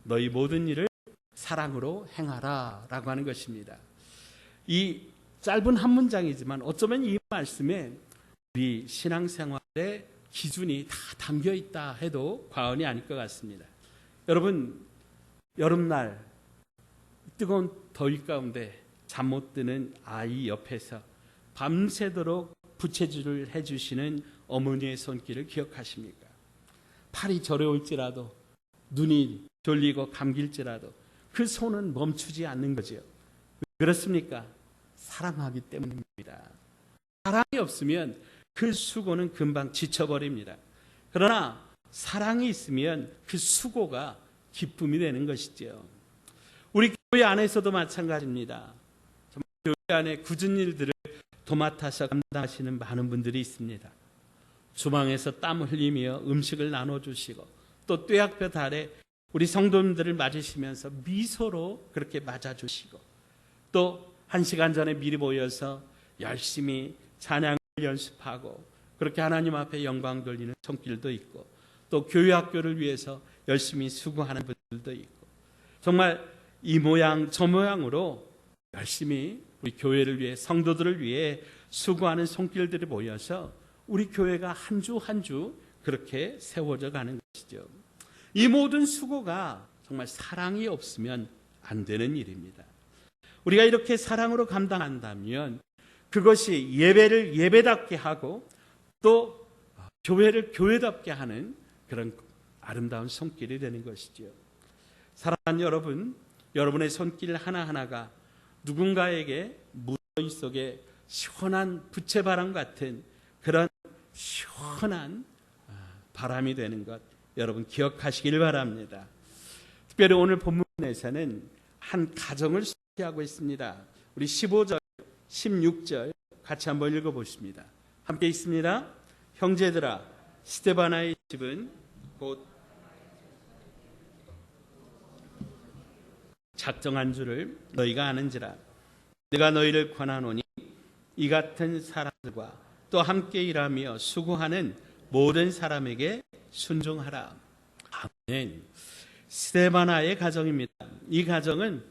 너희 모든 일을 사랑으로 행하라라고 하는 것입니다. 이 짧은 한 문장이지만 어쩌면 이 말씀에 우리 신앙생활의 기준이 다 담겨 있다 해도 과언이 아닐 것 같습니다. 여러분, 여름날 뜨거운 더위 가운데 잠 못 드는 아이 옆에서 밤새도록 부채질을 해주시는 어머니의 손길을 기억하십니까? 팔이 저려올지라도 눈이 졸리고 감길지라도 그 손은 멈추지 않는 거죠. 왜 그렇습니까? 사랑하기 때문입니다. 사랑이 없으면 그 수고는 금방 지쳐버립니다. 그러나 사랑이 있으면 그 수고가 기쁨이 되는 것이죠. 우리 교회 안에서도 마찬가지입니다. 교회 안에 굳은 일들을 도맡아서 감당하시는 많은 분들이 있습니다. 주방에서 땀 흘리며 음식을 나눠주시고 또 뙤약볕 아래 우리 성도님들을 맞으시면서 미소로 그렇게 맞아주시고 또 1시간 전에 미리 모여서 열심히 찬양을 연습하고 그렇게 하나님 앞에 영광 돌리는 손길도 있고 또 교회 학교를 위해서 열심히 수고하는 분들도 있고 정말 이 모양 저 모양으로 열심히 우리 교회를 위해 성도들을 위해 수고하는 손길들이 모여서 우리 교회가 한 주 한 주 그렇게 세워져 가는 것이죠. 이 모든 수고가 정말 사랑이 없으면 안 되는 일입니다. 우리가 이렇게 사랑으로 감당한다면 그것이 예배를 예배답게 하고 또 교회를 교회답게 하는 그런 아름다운 손길이 되는 것이죠. 사랑하는 여러분, 여러분의 손길 하나하나가 누군가에게 무더위 속에 시원한 부채바람 같은 그런 시원한 바람이 되는 것 여러분 기억하시길 바랍니다. 특별히 오늘 본문에서는 한 가정을 소개하고 있습니다. 우리 15절, 16절 같이 한번 읽어보십니다. 함께 있습니다. 형제들아, 스데바나의 집은 곧 작정한 줄을 너희가 아는지라. 내가 너희를 권하노니 이 같은 사람들과 또 함께 일하며 수고하는 모든 사람에게 순종하라. 아멘. 스데바나의 가정입니다. 이 가정은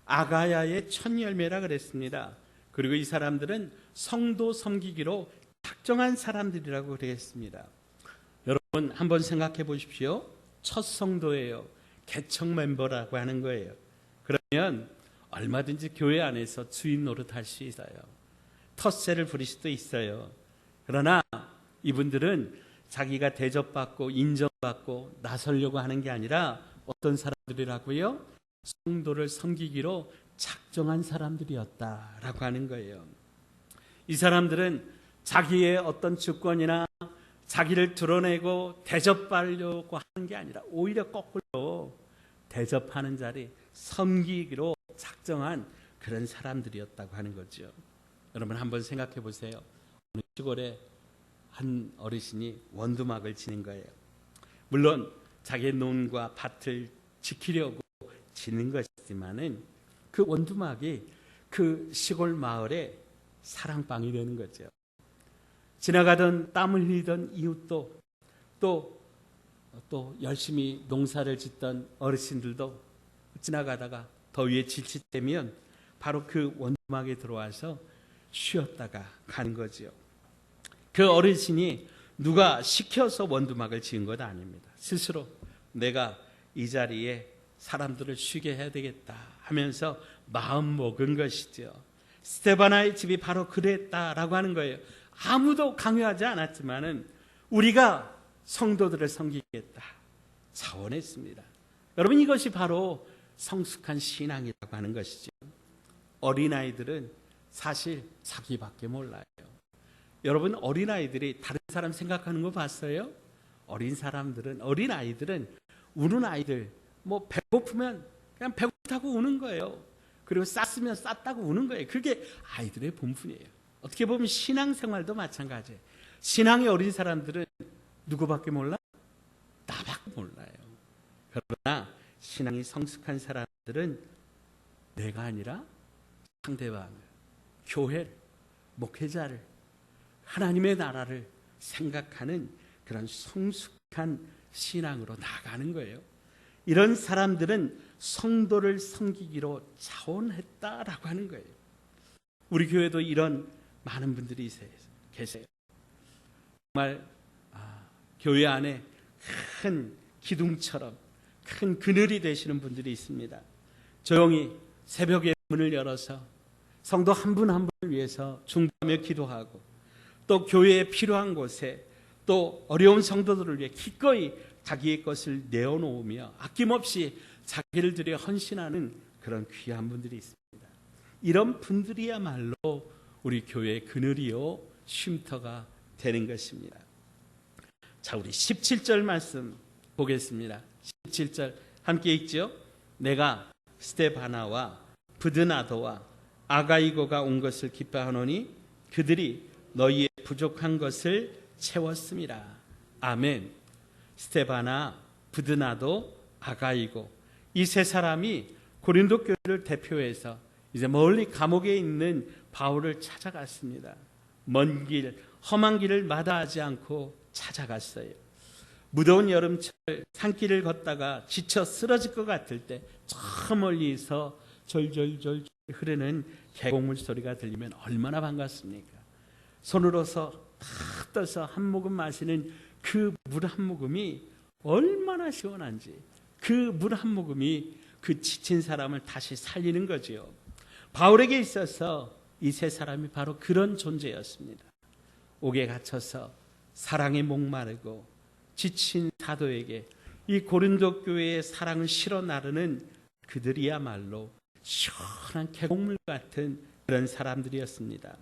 아가야의 첫 열매라 그랬습니다. 그리고 이 사람들은 성도 섬기기로 작정한 사람들이라고 그랬습니다. 여러분 한번 생각해 보십시오. 첫 성도예요. 개척 멤버라고 하는 거예요. 그러면 얼마든지 교회 안에서 주인 노릇할 수 있어요. 텃세를 부릴 수도 있어요. 그러나 이분들은 자기가 대접받고 인정받고 나서려고 하는 게 아니라 어떤 사람들이라고요? 성도를 섬기기로 작정한 사람들이었다라고 하는 거예요. 이 사람들은 자기의 어떤 주권이나 자기를 드러내고 대접받으려고 하는 게 아니라 오히려 거꾸로 대접하는 자리, 섬기기로 작정한 그런 사람들이었다고 하는 거죠. 여러분 한번 생각해 보세요. 어느 시골에 한 어르신이 원두막을 지는 거예요. 물론 자기의 논과 밭을 지키려고 지는 것이지만은 그 원두막이 그 시골 마을의 사랑방이 되는 거죠. 지나가던 땀을 흘리던 이웃도 또 열심히 농사를 짓던 어르신들도 지나가다가 더위에 지치면 바로 그 원두막에 들어와서 쉬었다가 가는 거지요. 그 어르신이 누가 시켜서 원두막을 지은 것 아닙니다. 스스로 내가 이 자리에 사람들을 쉬게 해야 되겠다 하면서 마음 먹은 것이죠. 스테바나의 집이 바로 그랬다라고 하는 거예요. 아무도 강요하지 않았지만은 우리가 성도들을 섬기겠다 자원했습니다. 여러분, 이것이 바로 성숙한 신앙이라고 하는 것이죠. 어린아이들은 사실 자기밖에 몰라요. 여러분, 어린아이들이 다른 사람 생각하는 거 봤어요? 어린아이들은 우는 아이들, 뭐 배고프면 그냥 배고프다고 우는 거예요. 그리고 쌌으면 쌌다고 우는 거예요. 그게 아이들의 본분이에요. 어떻게 보면 신앙생활도 마찬가지예요. 신앙의 어린 사람들은 누구밖에 몰라? 나밖에 몰라요. 그러나 신앙이 성숙한 사람들은 내가 아니라 상대방을, 교회를, 목회자를, 하나님의 나라를 생각하는 그런 성숙한 신앙으로 나가는 거예요. 이런 사람들은 성도를 섬기기로 자원했다라고 하는 거예요. 우리 교회도 이런 많은 분들이 계세요. 정말 교회 안에 큰 기둥처럼 큰 그늘이 되시는 분들이 있습니다. 조용히 새벽에 문을 열어서 성도 한 분 한 분을 위해서 중보하며 기도하고, 또 교회에 필요한 곳에 또 어려운 성도들을 위해 기꺼이 자기의 것을 내어놓으며 아낌없이 자기를 들여 헌신하는 그런 귀한 분들이 있습니다. 이런 분들이야말로 우리 교회의 그늘이요 쉼터가 되는 것입니다. 자, 우리 17절 말씀 보겠습니다. 17절 함께 읽죠. 내가 스데바나와 브드나도와 아가이고가 온 것을 기뻐하노니 그들이 너희의 부족한 것을 채웠음이라. 아멘. 스데바나, 브드나도, 아가이고, 이 세 사람이 고린도 교회를 대표해서 이제 멀리 감옥에 있는 바울을 찾아갔습니다. 먼 길, 험한 길을 마다하지 않고 찾아갔어요. 무더운 여름철 산길을 걷다가 지쳐 쓰러질 것 같을 때 저 멀리서 절절절 흐르는 계곡물 소리가 들리면 얼마나 반갑습니까? 손으로서 탁 떠서 한 모금 마시는 그 물 한 모금이 얼마나 시원한지, 그 물 한 모금이 그 지친 사람을 다시 살리는 거지요. 바울에게 있어서 이 세 사람이 바로 그런 존재였습니다. 옥에 갇혀서 사랑에 목마르고 지친 사도에게 이 고린도 교회의 사랑을 실어 나르는 그들이야말로 시원한 계곡물 같은 그런 사람들이었습니다.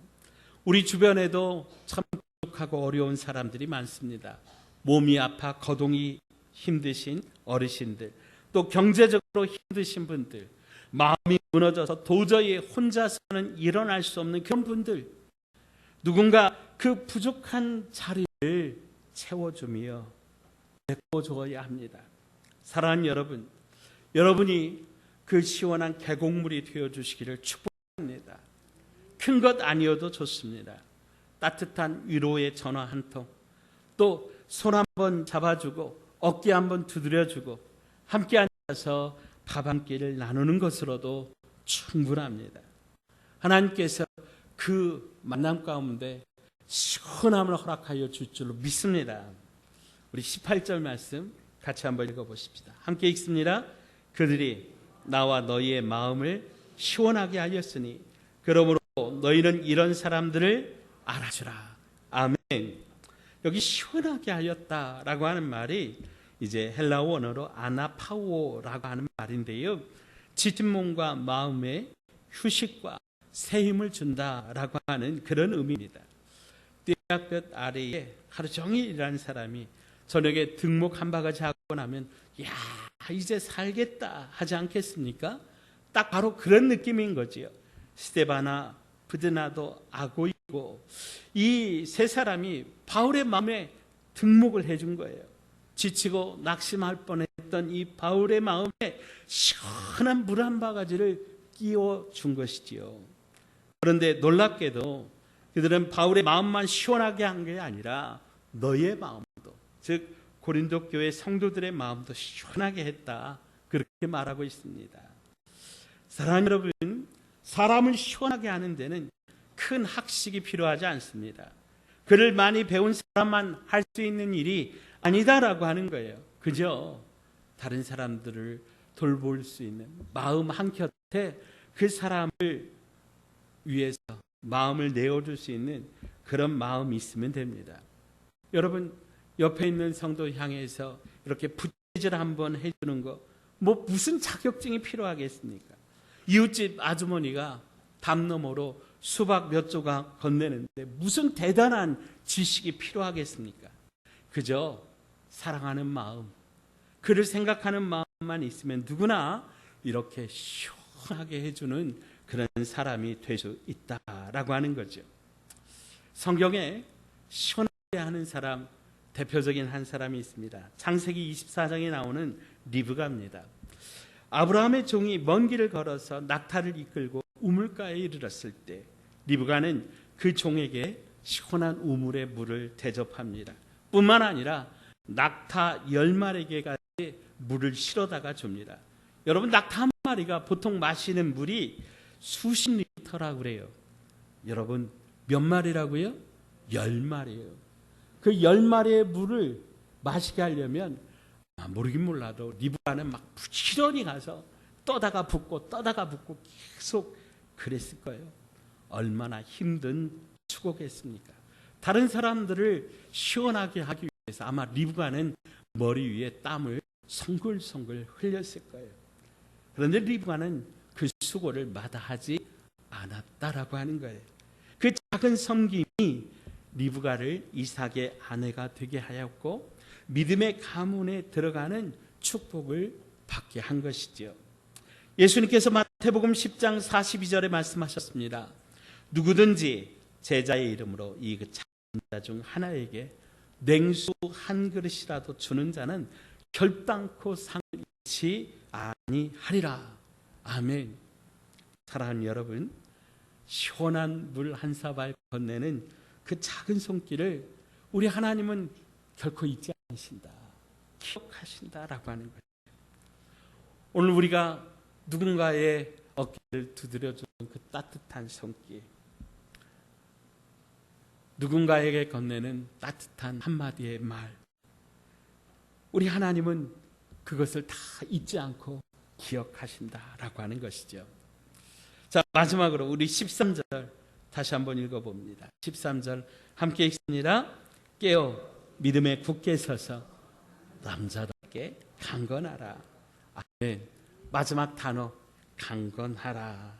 우리 주변에도 참 부족하고 어려운 사람들이 많습니다. 몸이 아파 거동이 힘드신 어르신들, 또 경제적으로 힘드신 분들, 마음이 무너져서 도저히 혼자서는 일어날 수 없는 그런 분들, 누군가 그 부족한 자리를 채워주며 메꿔줘야 합니다. 사랑하는 여러분, 여러분이 그 시원한 계곡물이 되어주시기를 축복합니다. 큰 것 아니어도 좋습니다. 따뜻한 위로의 전화 한 통, 또 손 한번 잡아주고 어깨 한번 두드려주고 함께 앉아서 밥 한 끼를 나누는 것으로도 충분합니다. 하나님께서 그 만남 가운데 시원함을 허락하여 줄 줄로 믿습니다. 우리 18절 말씀 같이 한번 읽어보십시다. 함께 읽습니다. 그들이 나와 너희의 마음을 시원하게 하였으니 그러므로 너희는 이런 사람들을 알아주라. 아멘. 여기 시원하게 하였다라고 하는 말이 이제 헬라어 원어로 아나파오라고 하는 말인데요. 지친 몸과 마음에 휴식과 새 힘을 준다라고 하는 그런 의미입니다. 띠약볕 아래에 하루 종일 일하는 사람이 저녁에 등목 한 바가지 하고 나면 야, 이제 살겠다 하지 않겠습니까? 딱 바로 그런 느낌인 거지요. 스데바나, 브드나도, 이 세 사람이 바울의 마음에 등목을 해준 거예요. 지치고 낙심할 뻔했던 이 바울의 마음에 시원한 물 한 바가지를 끼워준 것이지요. 그런데 놀랍게도 그들은 바울의 마음만 시원하게 한 게 아니라 너의 마음도, 즉 고린도 교회 성도들의 마음도 시원하게 했다, 그렇게 말하고 있습니다. 사랑하는 여러분, 사람을 시원하게 하는 데는 큰 학식이 필요하지 않습니다. 글을 많이 배운 사람만 할 수 있는 일이 아니다라고 하는 거예요. 그저 다른 사람들을 돌볼 수 있는 마음 한켠에 그 사람을 위해서 마음을 내어줄 수 있는 그런 마음이 있으면 됩니다. 여러분, 옆에 있는 성도 향해서 이렇게 부채질 한번 해주는 거, 뭐 무슨 자격증이 필요하겠습니까? 이웃집 아주머니가 담 너머로 수박 몇 조각 건네는데 무슨 대단한 지식이 필요하겠습니까? 그저 사랑하는 마음, 그를 생각하는 마음만 있으면 누구나 이렇게 시원하게 해주는 그런 사람이 될 수 있다라고 하는 거죠. 성경에 시원하게 하는 사람, 대표적인 한 사람이 있습니다. 창세기 24장에 나오는 리브가입니다. 아브라함의 종이 먼 길을 걸어서 낙타를 이끌고 우물가에 이르렀을 때 리브가는 그 종에게 시원한 우물의 물을 대접합니다. 뿐만 아니라 낙타 10마리에게까지 물을 실어다가 줍니다. 여러분, 낙타 한 마리가 보통 마시는 물이 수십 리터라고 그래요. 여러분, 몇 마리라고요? 10마리예요. 그 10마리의 물을 마시게 하려면 모르긴 몰라도 리브가는 막 부지런히 가서 떠다가 붓고 계속 그랬을 거예요. 얼마나 힘든 수고겠습니까? 다른 사람들을 시원하게 하기 위해서 아마 리브가는 머리 위에 땀을 송글송글 흘렸을 거예요. 그런데 리브가는 그 수고를 마다하지 않았다라고 하는 거예요. 그 작은 섬김이 리브가를 이삭의 아내가 되게 하였고 믿음의 가문에 들어가는 축복을 받게 한 것이지요. 예수님께서 마태복음 10장 42절에 말씀하셨습니다. 누구든지 제자의 이름으로 이 작은 자 중 하나에게 냉수 한 그릇이라도 주는 자는 결단코 상을 잃지 아니하리라. 아멘. 사랑하는 여러분, 시원한 물 한 사발 건네는 그 작은 손길을 우리 하나님은 결코 잊지 않으신다, 기억하신다라고 하는 거예요. 오늘 우리가 누군가의 어깨를 두드려주는 그 따뜻한 손길, 누군가에게 건네는 따뜻한 한마디의 말, 우리 하나님은 그것을 다 잊지 않고 기억하신다라고 하는 것이죠. 자, 마지막으로 우리 13절 다시 한번 읽어봅니다. 13절 함께 읽습니다. 깨어 믿음에 굳게 서서 남자답게 강건하라. 아멘. 마지막 단어, 강건하라.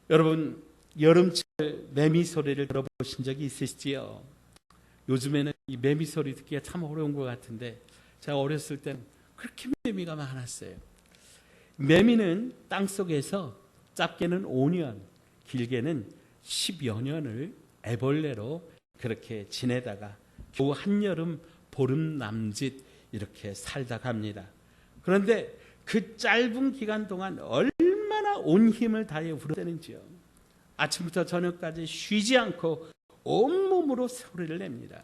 여러분, 여름철 매미 소리를 들어보신 적이 있으시지요? 요즘에는 이 매미 소리 듣기가 참 어려운 것 같은데 제가 어렸을 때는 그렇게 매미가 많았어요. 매미는 땅속에서 짧게는 5년, 길게는 10여 년을 애벌레로 그렇게 지내다가 겨우 한여름 보름 남짓 이렇게 살다 갑니다. 그런데 그 짧은 기간 동안 얼마나 온 힘을 다해 울어대는지요. 아침부터 저녁까지 쉬지 않고 온몸으로 소리를 냅니다.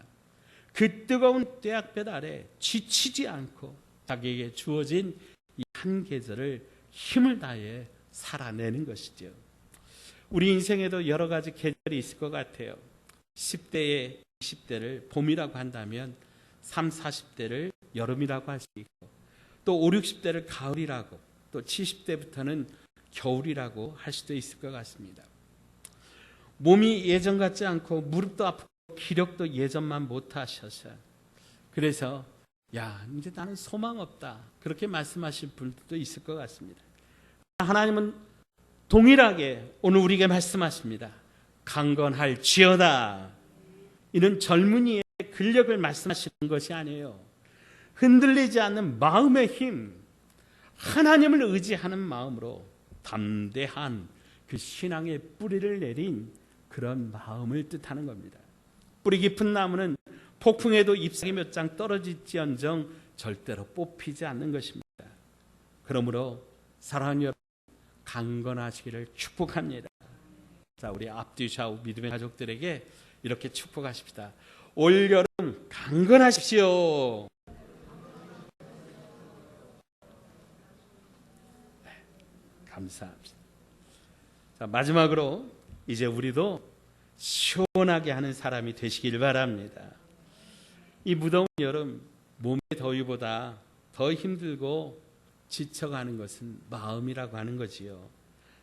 그 뜨거운 떼약볕 아래 지치지 않고 자기에게 주어진 이 한 계절을 힘을 다해 살아내는 것이죠. 우리 인생에도 여러 가지 계절이 있을 것 같아요. 10대에 20대를 봄이라고 한다면 30, 40대를 여름이라고 할 수 있고 또 5, 60대를 가을이라고 또 70대부터는 겨울이라고 할 수도 있을 것 같습니다. 몸이 예전 같지 않고 무릎도 아프고 기력도 예전만 못하셔서 그래서 야, 이제 나는 소망 없다 그렇게 말씀하실 분들도 있을 것 같습니다. 하나님은 동일하게 오늘 우리에게 말씀하십니다. 강건할지어다. 이는 젊은이의 근력을 말씀하시는 것이 아니에요. 흔들리지 않는 마음의 힘, 하나님을 의지하는 마음으로 담대한 그 신앙의 뿌리를 내린 그런 마음을 뜻하는 겁니다. 뿌리 깊은 나무는 폭풍에도 잎사귀 몇 장 떨어질지언정 절대로 뽑히지 않는 것입니다. 그러므로 사랑하는 여러분, 강건하시기를 축복합니다. 자, 우리 앞뒤 좌우 믿음의 가족들에게 이렇게 축복하십시다. 올여름 강건하십시오. 네, 감사합니다. 자, 마지막으로 이제 우리도 시원하게 하는 사람이 되시길 바랍니다. 이 무더운 여름 몸의 더위보다 더 힘들고 지쳐가는 것은 마음이라고 하는 거지요.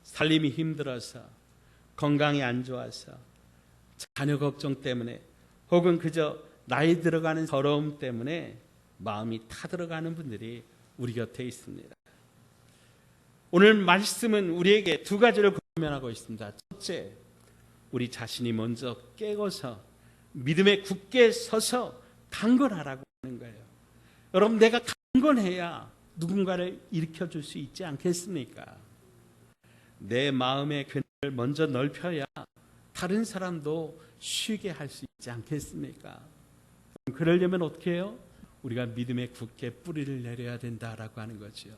살림이 힘들어서, 건강이 안 좋아서, 자녀 걱정 때문에, 혹은 그저 나이 들어가는 서러움 때문에 마음이 타들어가는 분들이 우리 곁에 있습니다. 오늘 말씀은 우리에게 두 가지를 고민하고 있습니다. 첫째, 우리 자신이 먼저 깨고서 믿음에 굳게 서서 강건하라고 하는 거예요. 여러분, 내가 강건해야 누군가를 일으켜줄 수 있지 않겠습니까? 내 마음의 궤를 먼저 넓혀야 다른 사람도 쉬게 할 수 있지 않겠습니까? 그러려면 어떻게 해요? 우리가 믿음에 굳게 뿌리를 내려야 된다라고 하는 거죠.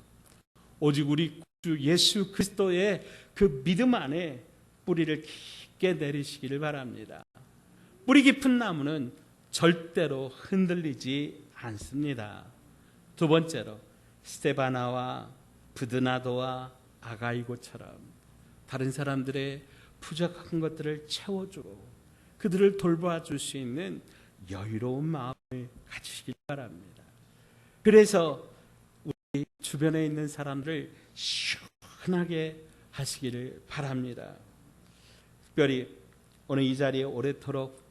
오직 우리 주 예수 그리스도의 그 믿음 안에 뿌리를 깊게 내리시기를 바랍니다. 뿌리 깊은 나무는 절대로 흔들리지 않습니다. 두 번째로, 스테바나와 브드나도와 아가이고처럼 다른 사람들의 부족한 것들을 채워주고 그들을 돌봐줄 수 있는 여유로운 마음을 가지시길 바랍니다. 그래서 우리 주변에 있는 사람들을 시원하게 하시기를 바랍니다. 특별히 오늘 이 자리에 오래도록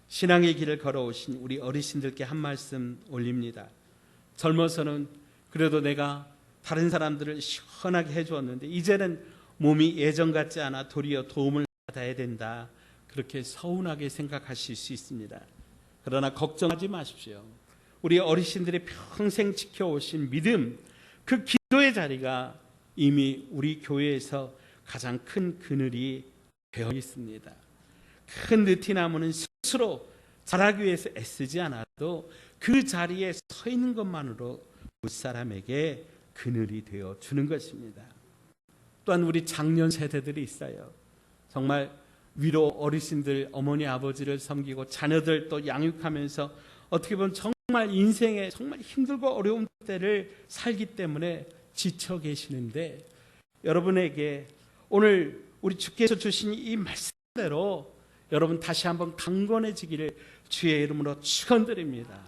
신앙의 길을 걸어오신 우리 어르신들께 한 말씀 올립니다. 젊어서는 그래도 내가 다른 사람들을 시원하게 해주었는데 이제는 몸이 예전 같지 않아 도리어 도움을 받아야 된다, 그렇게 서운하게 생각하실 수 있습니다. 그러나 걱정하지 마십시오. 우리 어르신들이 평생 지켜오신 믿음, 그 기도의 자리가 이미 우리 교회에서 가장 큰 그늘이 되어 있습니다. 큰 느티나무는 스스로 자라기 위해서 애쓰지 않아도 그 자리에 서 있는 것만으로 무사람에게 그늘이 되어 주는 것입니다. 또한 우리 장년 세대들이 있어요. 정말 위로 어르신들, 어머니 아버지를 섬기고 자녀들 또 양육하면서 어떻게 보면 정말 인생에 정말 힘들고 어려운 때를 살기 때문에 지쳐 계시는데, 여러분에게 오늘 우리 주께서 주신 이 말씀대로 여러분 다시 한번 강건해지기를 주의 이름으로 축원드립니다.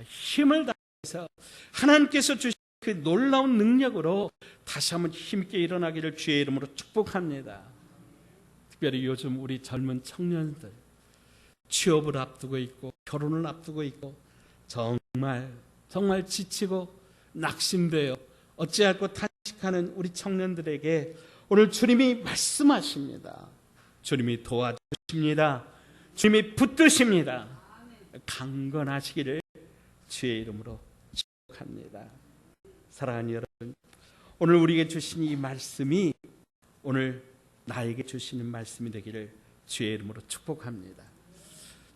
힘을 다해서 하나님께서 주신 그 놀라운 능력으로 다시 한번 힘있게 일어나기를 주의 이름으로 축복합니다. 특별히 요즘 우리 젊은 청년들 취업을 앞두고 있고 결혼을 앞두고 있고 정말 지치고 낙심되어 어찌할꼬 탄식하는 우리 청년들에게 오늘 주님이 말씀하십니다. 주님이 도와주십니다. 주님이 붙드십니다. 강건하시기를 주의 이름으로 축복합니다. 사랑하는 여러분, 오늘 우리에게 주신 이 말씀이 오늘 나에게 주시는 말씀이 되기를 주의 이름으로 축복합니다.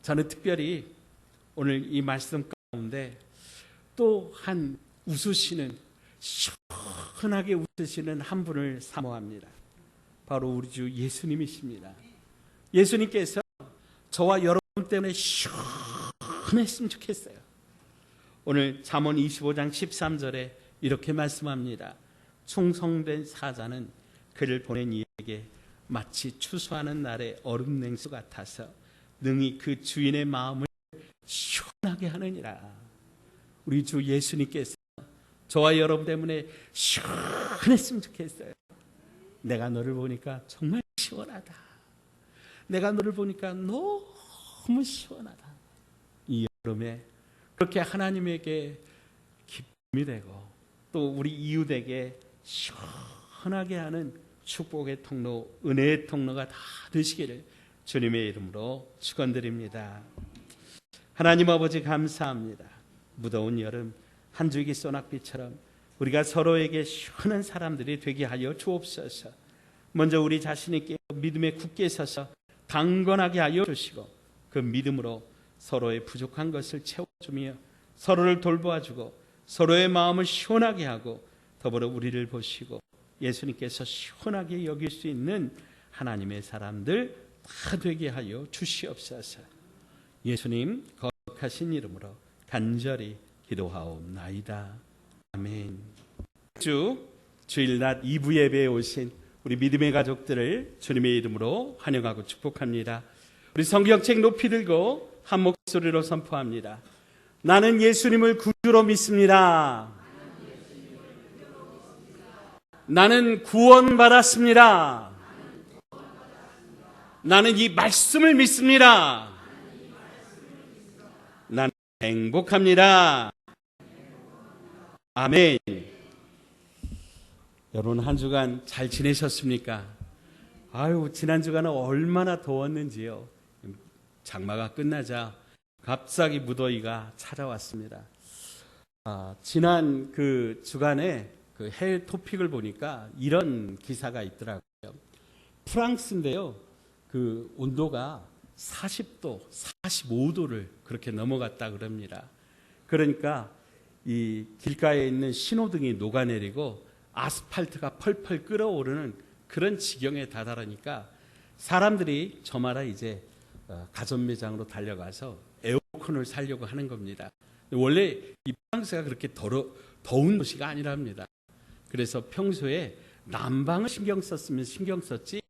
저는 특별히 오늘 이 말씀 가운데 또 한 웃으시는, 시원하게 웃으시는 한 분을 사모합니다. 바로 우리 주 예수님이십니다. 예수님께서 저와 여러분 때문에 시원했으면 좋겠어요. 오늘 잠언 25장 13절에 이렇게 말씀합니다. 충성된 사자는 그를 보낸 이에게 마치 추수하는 날의 얼음 냉수 같아서 능히 그 주인의 마음을 시원하게 하느니라. 우리 주 예수님께서 저와 여러분 때문에 시원했으면 좋겠어요. 내가 너를 보니까 정말 시원하다. 내가 너를 보니까 너무 시원하다. 이 여름에 그렇게 하나님에게 기쁨이 되고 또 우리 이웃에게 시원하게 하는 축복의 통로, 은혜의 통로가 다 되시기를 주님의 이름으로 축원드립니다. 하나님 아버지 감사합니다. 무더운 여름 한 줄기 소낙비처럼 우리가 서로에게 시원한 사람들이 되게 하여 주옵소서. 먼저 우리 자신에게 믿음에 굳게 서서 강건하게 하여 주시고 그 믿음으로 서로의 부족한 것을 채워주며 서로를 돌보아주고 서로의 마음을 시원하게 하고 더불어 우리를 보시고 예수님께서 시원하게 여길 수 있는 하나님의 사람들 다 되게 하여 주시옵소서. 예수님 거룩하신 이름으로 간절히 기도하옵나이다. 아멘. 주일낮 2부 예배에 오신 우리 믿음의 가족들을 주님의 이름으로 환영하고 축복합니다. 우리 성경책 높이 들고 한 목소리로 선포합니다. 나는 예수님을 구주로 믿습니다. 나는 구원받았습니다. 나는 이 말씀을 믿습니다. 나는 행복합니다. 아멘. 여러분 한 주간 잘 지내셨습니까? 아유, 지난 주간은 얼마나 더웠는지요. 장마가 끝나자 갑자기 무더위가 찾아왔습니다. 지난 그 주간에 그 해외 토픽을 보니까 이런 기사가 있더라고요. 프랑스인데요. 그 온도가 40도, 45도를 그렇게 넘어갔다 그럽니다. 그러니까 이 길가에 있는 신호등이 녹아내리고 아스팔트가 펄펄 끓어오르는 그런 지경에 다다르니까 사람들이 저마다 이제 가전 매장으로 달려가서 에어컨을 사려고 하는 겁니다. 원래 이 프랑스가 그렇게 더운 도시가 아니랍니다. 그래서 평소에 난방을 신경 썼으면 신경 썼지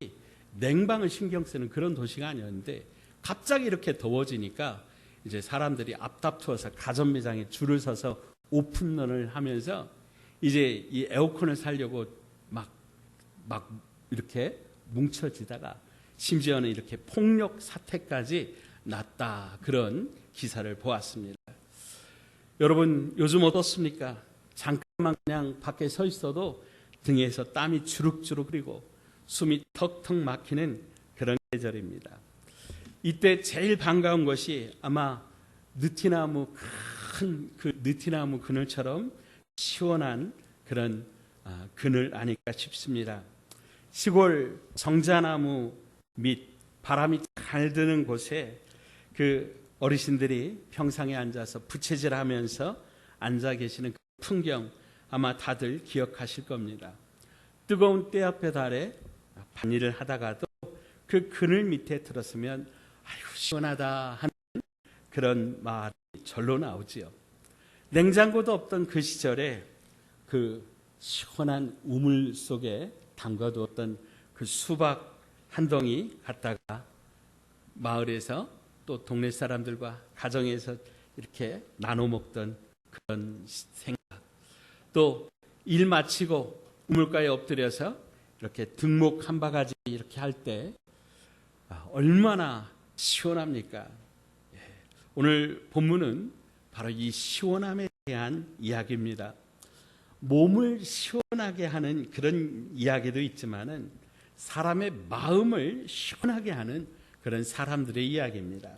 냉방을 신경 쓰는 그런 도시가 아니었는데 갑자기 이렇게 더워지니까 이제 사람들이 앞다투어서 가전 매장에 줄을 서서 오픈런을 하면서 이제 이 에어컨을 사려고 막 이렇게 뭉쳐지다가 심지어는 이렇게 폭력 사태까지 났다, 그런 기사를 보았습니다. 여러분 요즘 어떻습니까? 잠깐만 그냥 밖에 서 있어도 등에서 땀이 주룩주룩 흐르고 숨이 턱턱 막히는 그런 계절입니다. 이때 제일 반가운 것이 아마 느티나무, 큰 그 느티나무 그늘처럼 시원한 그런 그늘 아닐까 싶습니다. 시골 정자나무 밑 바람이 잘 드는 곳에 그 어르신들이 평상에 앉아서 부채질하면서 앉아 계시는 그 풍경 아마 다들 기억하실 겁니다. 뜨거운 떼앞에 달에 밭일을 하다가도 그 그늘 밑에 들었으면 아이고 시원하다 하는 그런 말이 절로 나오지요. 냉장고도 없던 그 시절에 그 시원한 우물 속에 담가두었던 그 수박 한 덩이 갖다가 마을에서 또 동네 사람들과 가정에서 이렇게 나눠 먹던 그런 생각, 또 일 마치고 우물가에 엎드려서 이렇게 등목 한 바가지 이렇게 할 때 얼마나 시원합니까? 오늘 본문은 바로 이 시원함에 대한 이야기입니다. 몸을 시원하게 하는 그런 이야기도 있지만은 사람의 마음을 시원하게 하는 그런 사람들의 이야기입니다.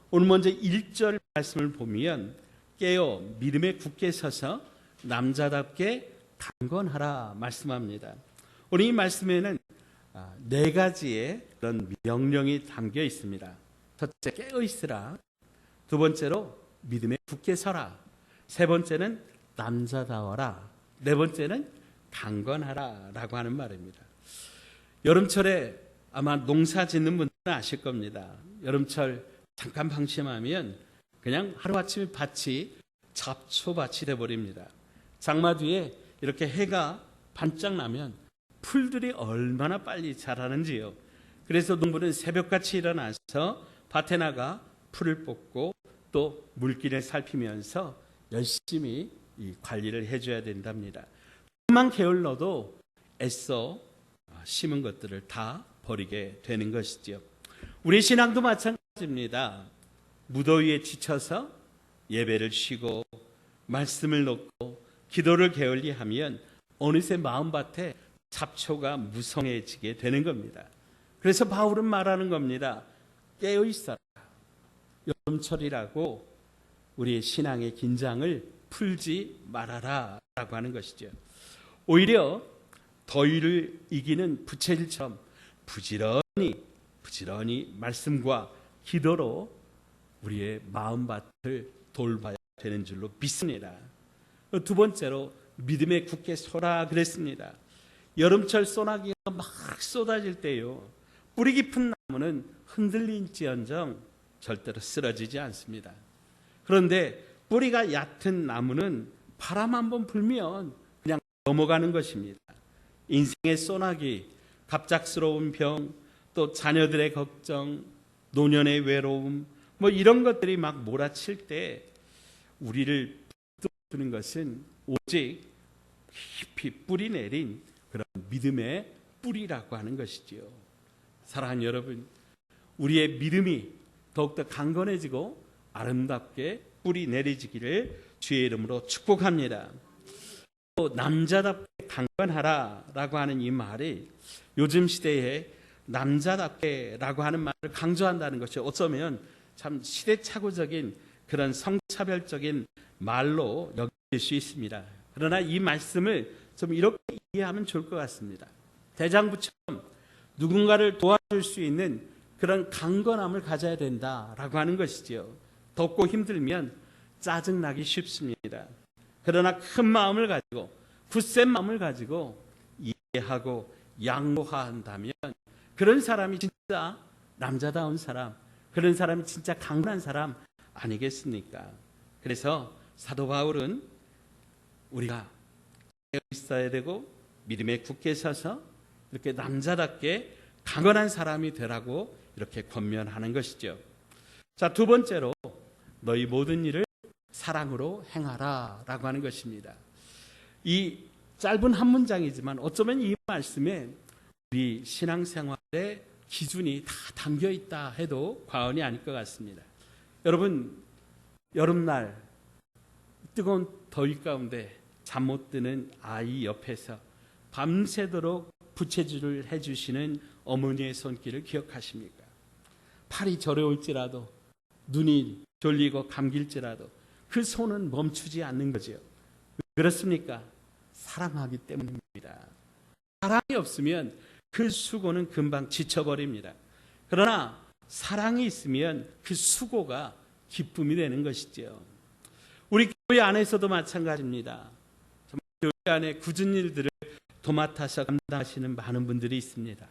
오늘 먼저 1절 말씀을 보면 깨어 믿음에 굳게 서서 남자답게 강건하라 말씀합니다. 오늘 이 말씀에는 4가지의 그런 명령이 담겨 있습니다. 첫째, 깨어 있으라. 두 번째로 믿음에 굳게 서라. 세 번째는 남자다워라. 네 번째는 강건하라 라고 하는 말입니다. 여름철에 아마 농사 짓는 분들은 아실 겁니다. 여름철 잠깐 방심하면 그냥 하루아침에 밭이 잡초밭이 돼버립니다. 장마 뒤에 이렇게 해가 반짝 나면 풀들이 얼마나 빨리 자라는지요. 그래서 농부는 새벽같이 일어나서 밭에 나가 풀을 뽑고 또 물기를 살피면서 열심히 이 관리를 해줘야 된답니다. 조금만 게을러도 애써 심은 것들을 다 버리게 되는 것이죠. 우리 신앙도 마찬가지입니다. 무더위에 지쳐서 예배를 쉬고 말씀을 놓고 기도를 게을리하면 어느새 마음밭에 잡초가 무성해지게 되는 겁니다. 그래서 바울은 말하는 겁니다. 깨어 있어라. 여름철이라고 우리의 신앙의 긴장을 풀지 말아라 라고 하는 것이죠. 오히려 더위를 이기는 부채질처럼 부지런히 부지런히 말씀과 기도로 우리의 마음밭을 돌봐야 되는 줄로 믿습니다. 두 번째로 믿음에 굳게 서라 그랬습니다. 여름철 소나기가 막 쏟아질 때요, 뿌리 깊은 나무는 흔들릴지언정 절대로 쓰러지지 않습니다. 그런데 뿌리가 얕은 나무는 바람 한번 불면 그냥 넘어가는 것입니다. 인생의 소나기, 갑작스러운 병, 또 자녀들의 걱정, 노년의 외로움, 이런 것들이 막 몰아칠 때 우리를 붙드는 것은 오직 깊이 뿌리 내린 그런 믿음의 뿌리라고 하는 것이지요. 사랑하는 여러분, 우리의 믿음이 더욱더 강건해지고 아름답게 뿌리 내리지기를 주의 이름으로 축복합니다. 또 남자답게 강건하라라고 하는 이 말이 요즘 시대에 남자답게라고 하는 말을 강조한다는 것이 어쩌면 참 시대착오적인 그런 성차별적인 말로 여길 수 있습니다. 그러나 이 말씀을 좀 이렇게 이해하면 좋을 것 같습니다. 대장부처럼 누군가를 도와줄 수 있는 그런 강건함을 가져야 된다라고 하는 것이지요. 덥고 힘들면 짜증나기 쉽습니다. 그러나 큰 마음을 가지고, 굳센 마음을 가지고 이해하고 양보한다면 그런 사람이 진짜 남자다운 사람, 그런 사람이 진짜 강건한 사람 아니겠습니까? 그래서 사도 바울은 우리가 깨어 있어야 되고 믿음에 굳게 서서 이렇게 남자답게 강건한 사람이 되라고 이렇게 권면하는 것이죠. 자, 두 번째로 너희 모든 일을 사랑으로 행하라 라고 하는 것입니다. 이 짧은 한 문장이지만 어쩌면 이 말씀에 우리 신앙생활의 기준이 다 담겨 있다 해도 과언이 아닐 것 같습니다. 여러분, 여름날 뜨거운 더위 가운데 잠 못 드는 아이 옆에서 밤새도록 부채질을 해주시는 어머니의 손길을 기억하십니까? 팔이 저려올지라도, 눈이 졸리고 감길지라도 그 손은 멈추지 않는 거죠. 그렇습니까? 사랑하기 때문입니다. 사랑이 없으면 그 수고는 금방 지쳐버립니다. 그러나 사랑이 있으면 그 수고가 기쁨이 되는 것이죠. 우리 교회 안에서도 마찬가지입니다. 교회 안에 굳은 일들을 도맡아서 감당하시는 많은 분들이 있습니다.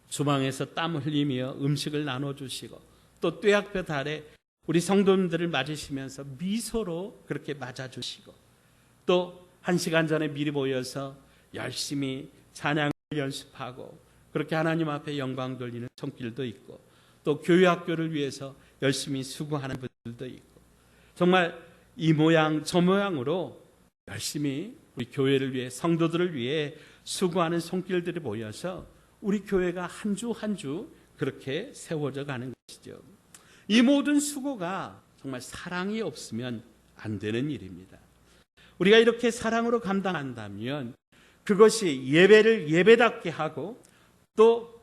주방에서 땀 흘리며 음식을 나눠주시고, 또 뙤약볕 아래 우리 성도님들을 맞으시면서 미소로 그렇게 맞아주시고, 또 1시간 전에 미리 모여서 열심히 찬양을 연습하고 그렇게 하나님 앞에 영광 돌리는 손길도 있고, 또 교회 학교를 위해서 열심히 수고하는 분들도 있고, 정말 이 모양 저 모양으로 열심히 우리 교회를 위해, 성도들을 위해 수고하는 손길들이 모여서 우리 교회가 한 주 한 주 그렇게 세워져 가는 것이죠. 이 모든 수고가 정말 사랑이 없으면 안 되는 일입니다. 우리가 이렇게 사랑으로 감당한다면 그것이 예배를 예배답게 하고 또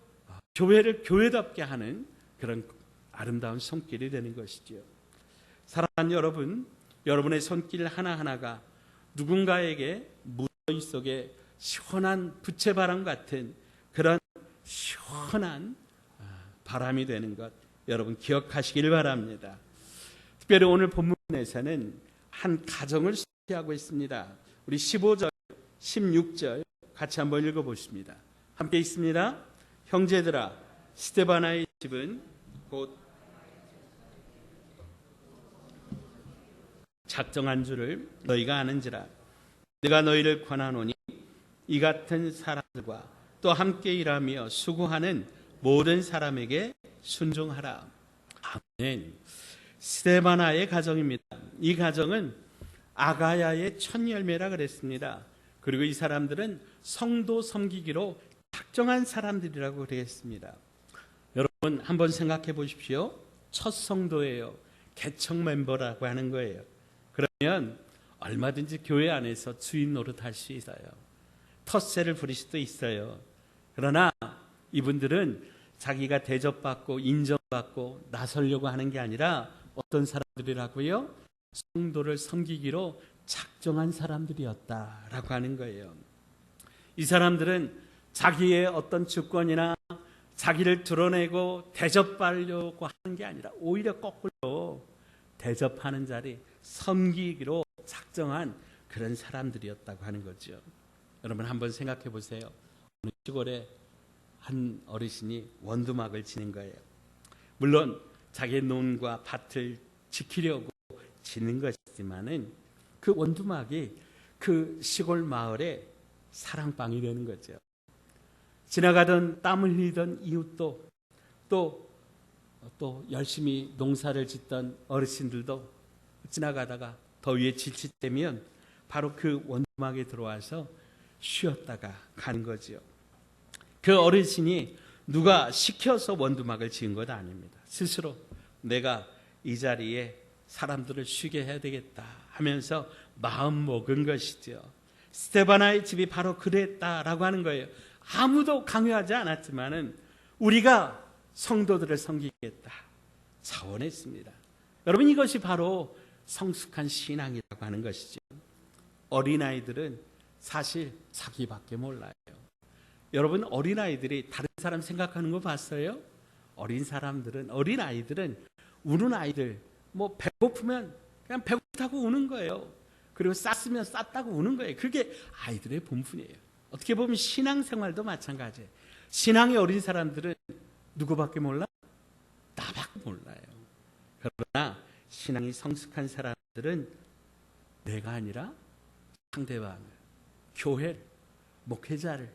교회를 교회답게 하는 그런 아름다운 손길이 되는 것이죠. 사랑하는 여러분, 여러분의 손길 하나하나가 누군가에게 무더위 속에 시원한 부채바람 같은 그런 시원한 바람이 되는 것 여러분 기억하시길 바랍니다. 특별히 오늘 본문에서는 한 가정을 소개하고 있습니다. 우리 15절, 16절 같이 한번 읽어보십니다. 함께 있습니다. 형제들아, 스데바나의 집은 곧 작정한 줄을 너희가 아는지라. 내가 너희를 권하노니 이 같은 사람들과 또 함께 일하며 수고하는 모든 사람에게 순종하라. 아멘. 스데바나의 가정입니다. 이 가정은 아가야의 첫 열매라 그랬습니다. 그리고 이 사람들은 성도 섬기기로 작정한 사람들이라고 그랬습니다. 여러분 한번 생각해 보십시오. 첫 성도예요. 개척 멤버라고 하는 거예요. 그러면 얼마든지 교회 안에서 주인 노릇할 수 있어요. 텃세를 부릴 수도 있어요. 그러나 이분들은 자기가 대접받고 인정받고 나서려고 하는 게 아니라 어떤 사람들이라고요? 성도를 섬기기로 작정한 사람들이었다라고 하는 거예요. 이 사람들은 자기의 어떤 주권이나 자기를 드러내고 대접하려고 하는 게 아니라 오히려 거꾸로 대접하는 자리, 섬기기로 작정한 그런 사람들이었다고 하는 거죠. 여러분 한번 생각해 보세요. 어느 시골에 한 어르신이 원두막을 지는 거예요. 물론 자기의 논과 밭을 지키려고 지는 것이지만은 그 원두막이 그 시골 마을의 사랑방이 되는 거죠. 지나가던 땀 흘리던 이웃도 또 열심히 농사를 짓던 어르신들도 지나가다가 더위에 지치면 바로 그 원두막에 들어와서 쉬었다가 가는 거죠. 그 어르신이 누가 시켜서 원두막을 지은 것 아닙니다. 스스로 내가 이 자리에 사람들을 쉬게 해야 되겠다 하면서 마음 먹은 것이죠. 스테바나의 집이 바로 그랬다라고 하는 거예요. 아무도 강요하지 않았지만은 우리가 성도들을 섬기겠다 자원했습니다. 여러분 이것이 바로 성숙한 신앙이라고 하는 것이죠. 어린아이들은 사실 자기밖에 몰라요. 여러분 어린아이들이 다른 사람 생각하는 거 봤어요? 어린아이들은 우는 아이들 뭐 배고프면 그냥 배고프다고 우는 거예요. 그리고 쌌으면 쌌다고 우는 거예요. 그게 아이들의 본분이에요. 어떻게 보면 신앙생활도 마찬가지예요. 신앙의 어린 사람들은 누구밖에 몰라? 나밖에 몰라요. 그러나 신앙이 성숙한 사람들은 내가 아니라 상대방을, 교회를, 목회자를,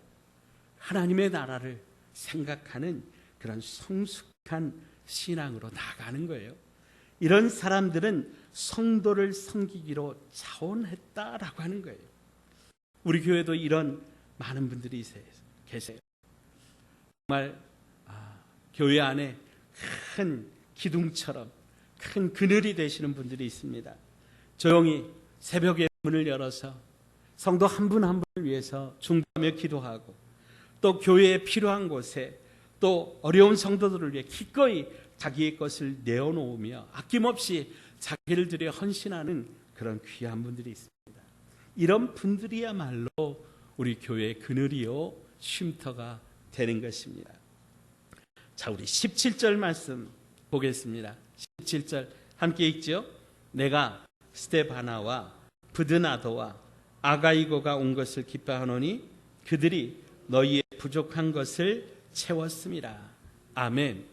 하나님의 나라를 생각하는 그런 성숙한 신앙으로 나가는 거예요. 이런 사람들은 성도를 섬기기로 자원했다라고 하는 거예요. 우리 교회도 이런 많은 분들이 계세요. 정말 교회 안에 큰 기둥처럼 큰 그늘이 되시는 분들이 있습니다. 조용히 새벽에 문을 열어서 성도 한 분 한 분을 위해서 중보하며 기도하고 또 교회에 필요한 곳에 또 어려운 성도들을 위해 기꺼이 자기의 것을 내어놓으며 아낌없이 자기를 들여 헌신하는 그런 귀한 분들이 있습니다. 이런 분들이야말로 우리 교회의 그늘이요 쉼터가 되는 것입니다. 자, 우리 17절 말씀 보겠습니다. 17절 함께 읽죠. 내가 스데바나와 브드나도와 아가이고가 온 것을 기뻐하노니 그들이 너희의 부족한 것을 채웠음이라. 아멘.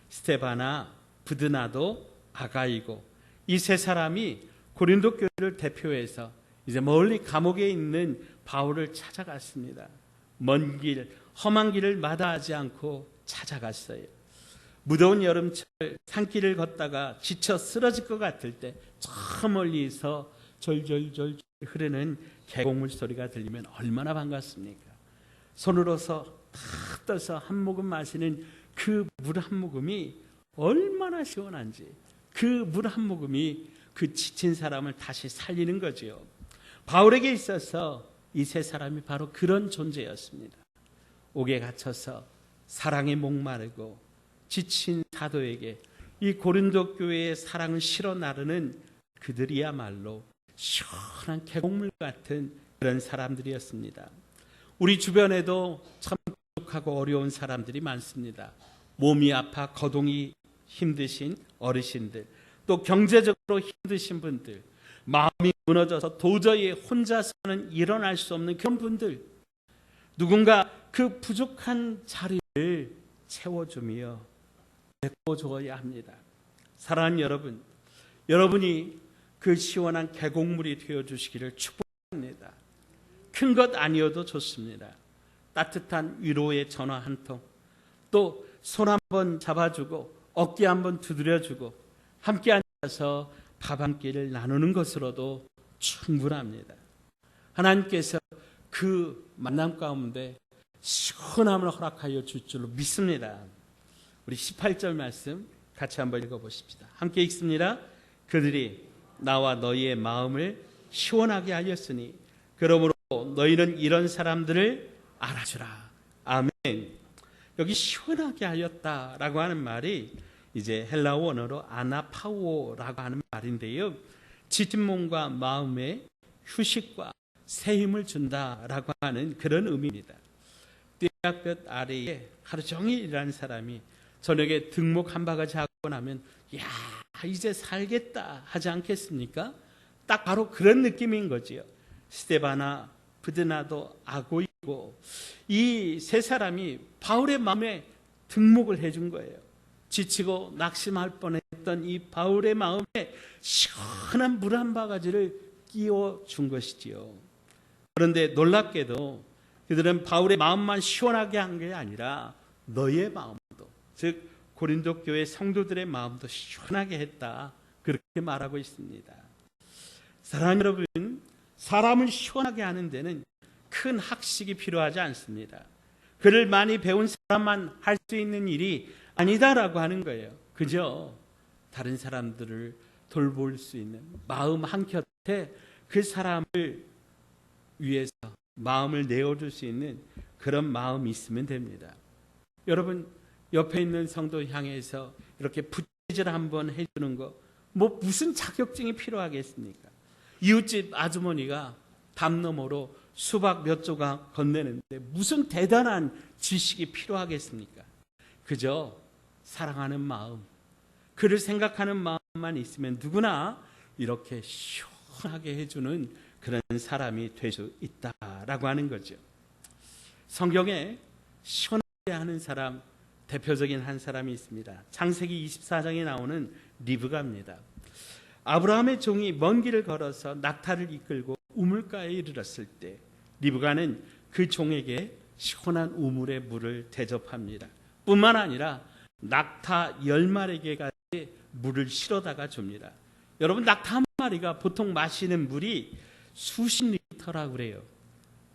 스데바나, 브드나도, 아가이고 이 세 사람이 고린도 교회를 대표해서 이제 멀리 감옥에 있는 바울을 찾아갔습니다. 먼 길, 험한 길을 마다하지 않고 찾아갔어요. 무더운 여름철 산길을 걷다가 지쳐 쓰러질 것 같을 때 저 멀리서 졸졸졸 흐르는 계곡물 소리가 들리면 얼마나 반갑습니까? 손으로서 탁 떠서 한 모금 마시는 그 물 한 모금이 얼마나 시원한지, 그 물 한 모금이 그 지친 사람을 다시 살리는 거죠. 바울에게 있어서 이 세 사람이 바로 그런 존재였습니다. 옥에 갇혀서 사랑에 목마르고 지친 사도에게 이 고린도 교회의 사랑을 실어 나르는 그들이야말로 시원한 계곡물 같은 그런 사람들이었습니다. 우리 주변에도 참 부족하고 어려운 사람들이 많습니다. 몸이 아파 거동이 힘드신 어르신들, 또 경제적으로 힘드신 분들, 마음이 무너져서 도저히 혼자서는 일어날 수 없는 그런 분들, 누군가 그 부족한 자리를 채워주며 메꿔줘야 합니다. 사랑하는 여러분, 여러분이 그 시원한 계곡물이 되어주시기를 축복합니다. 큰 것 아니어도 좋습니다. 따뜻한 위로의 전화 한 통, 또 손 한번 잡아주고 어깨 한번 두드려주고 함께 앉아서 밥 한 끼를 나누는 것으로도 충분합니다. 하나님께서 그 만남 가운데 시원함을 허락하여 줄 줄로 믿습니다. 우리 18절 말씀 같이 한번 읽어보십시다. 함께 읽습니다. 그들이 나와 너희의 마음을 시원하게 하였으니 그러므로 너희는 이런 사람들을 알아주라. 아멘. 여기 시원하게 하였다라고 하는 말이 이제 헬라어 원어로 아나파오라고 하는 말인데요. 지친 몸과 마음에 휴식과 새 힘을 준다라고 하는 그런 의미입니다. 떼약볕 아래에 하루 종일 일하는 사람이 저녁에 등목 한 바가지 하고 나면 야 이제 살겠다 하지 않겠습니까? 딱 바로 그런 느낌인 거지요. 스데바나 브드나도 아고이고 이 세 사람이 바울의 마음에 등목을 해준 거예요. 지치고 낙심할 뻔했던 이 바울의 마음에 시원한 물 한 바가지를 끼워준 것이지요. 그런데 놀랍게도 그들은 바울의 마음만 시원하게 한 게 아니라 너의 마음도, 즉 고린도 교회 성도들의 마음도 시원하게 했다, 그렇게 말하고 있습니다. 사랑하는 여러분, 사람을 시원하게 하는 데는 큰 학식이 필요하지 않습니다. 글을 많이 배운 사람만 할 수 있는 일이 아니다라고 하는 거예요. 그저 다른 사람들을 돌볼 수 있는 마음 한켠에 그 사람을 위해서 마음을 내어줄 수 있는 그런 마음이 있으면 됩니다. 여러분, 옆에 있는 성도 향해서 이렇게 부채질 한번 해주는 거, 뭐 무슨 자격증이 필요하겠습니까? 이웃집 아주머니가 담 너머로 수박 몇 조각 건네는데 무슨 대단한 지식이 필요하겠습니까? 그저 사랑하는 마음, 그를 생각하는 마음만 있으면 누구나 이렇게 시원하게 해주는 그런 사람이 될 수 있다라고 하는 거죠. 성경에 시원하게 하는 사람, 대표적인 한 사람이 있습니다. 창세기 24장에 나오는 리브가입니다. 아브라함의 종이 먼 길을 걸어서 낙타를 이끌고 우물가에 이르렀을 때 리브가는 그 종에게 시원한 우물의 물을 대접합니다. 뿐만 아니라 낙타 10마리에게까지 물을 실어다가 줍니다. 여러분, 낙타 한 마리가 보통 마시는 물이 수십 리터라고 그래요.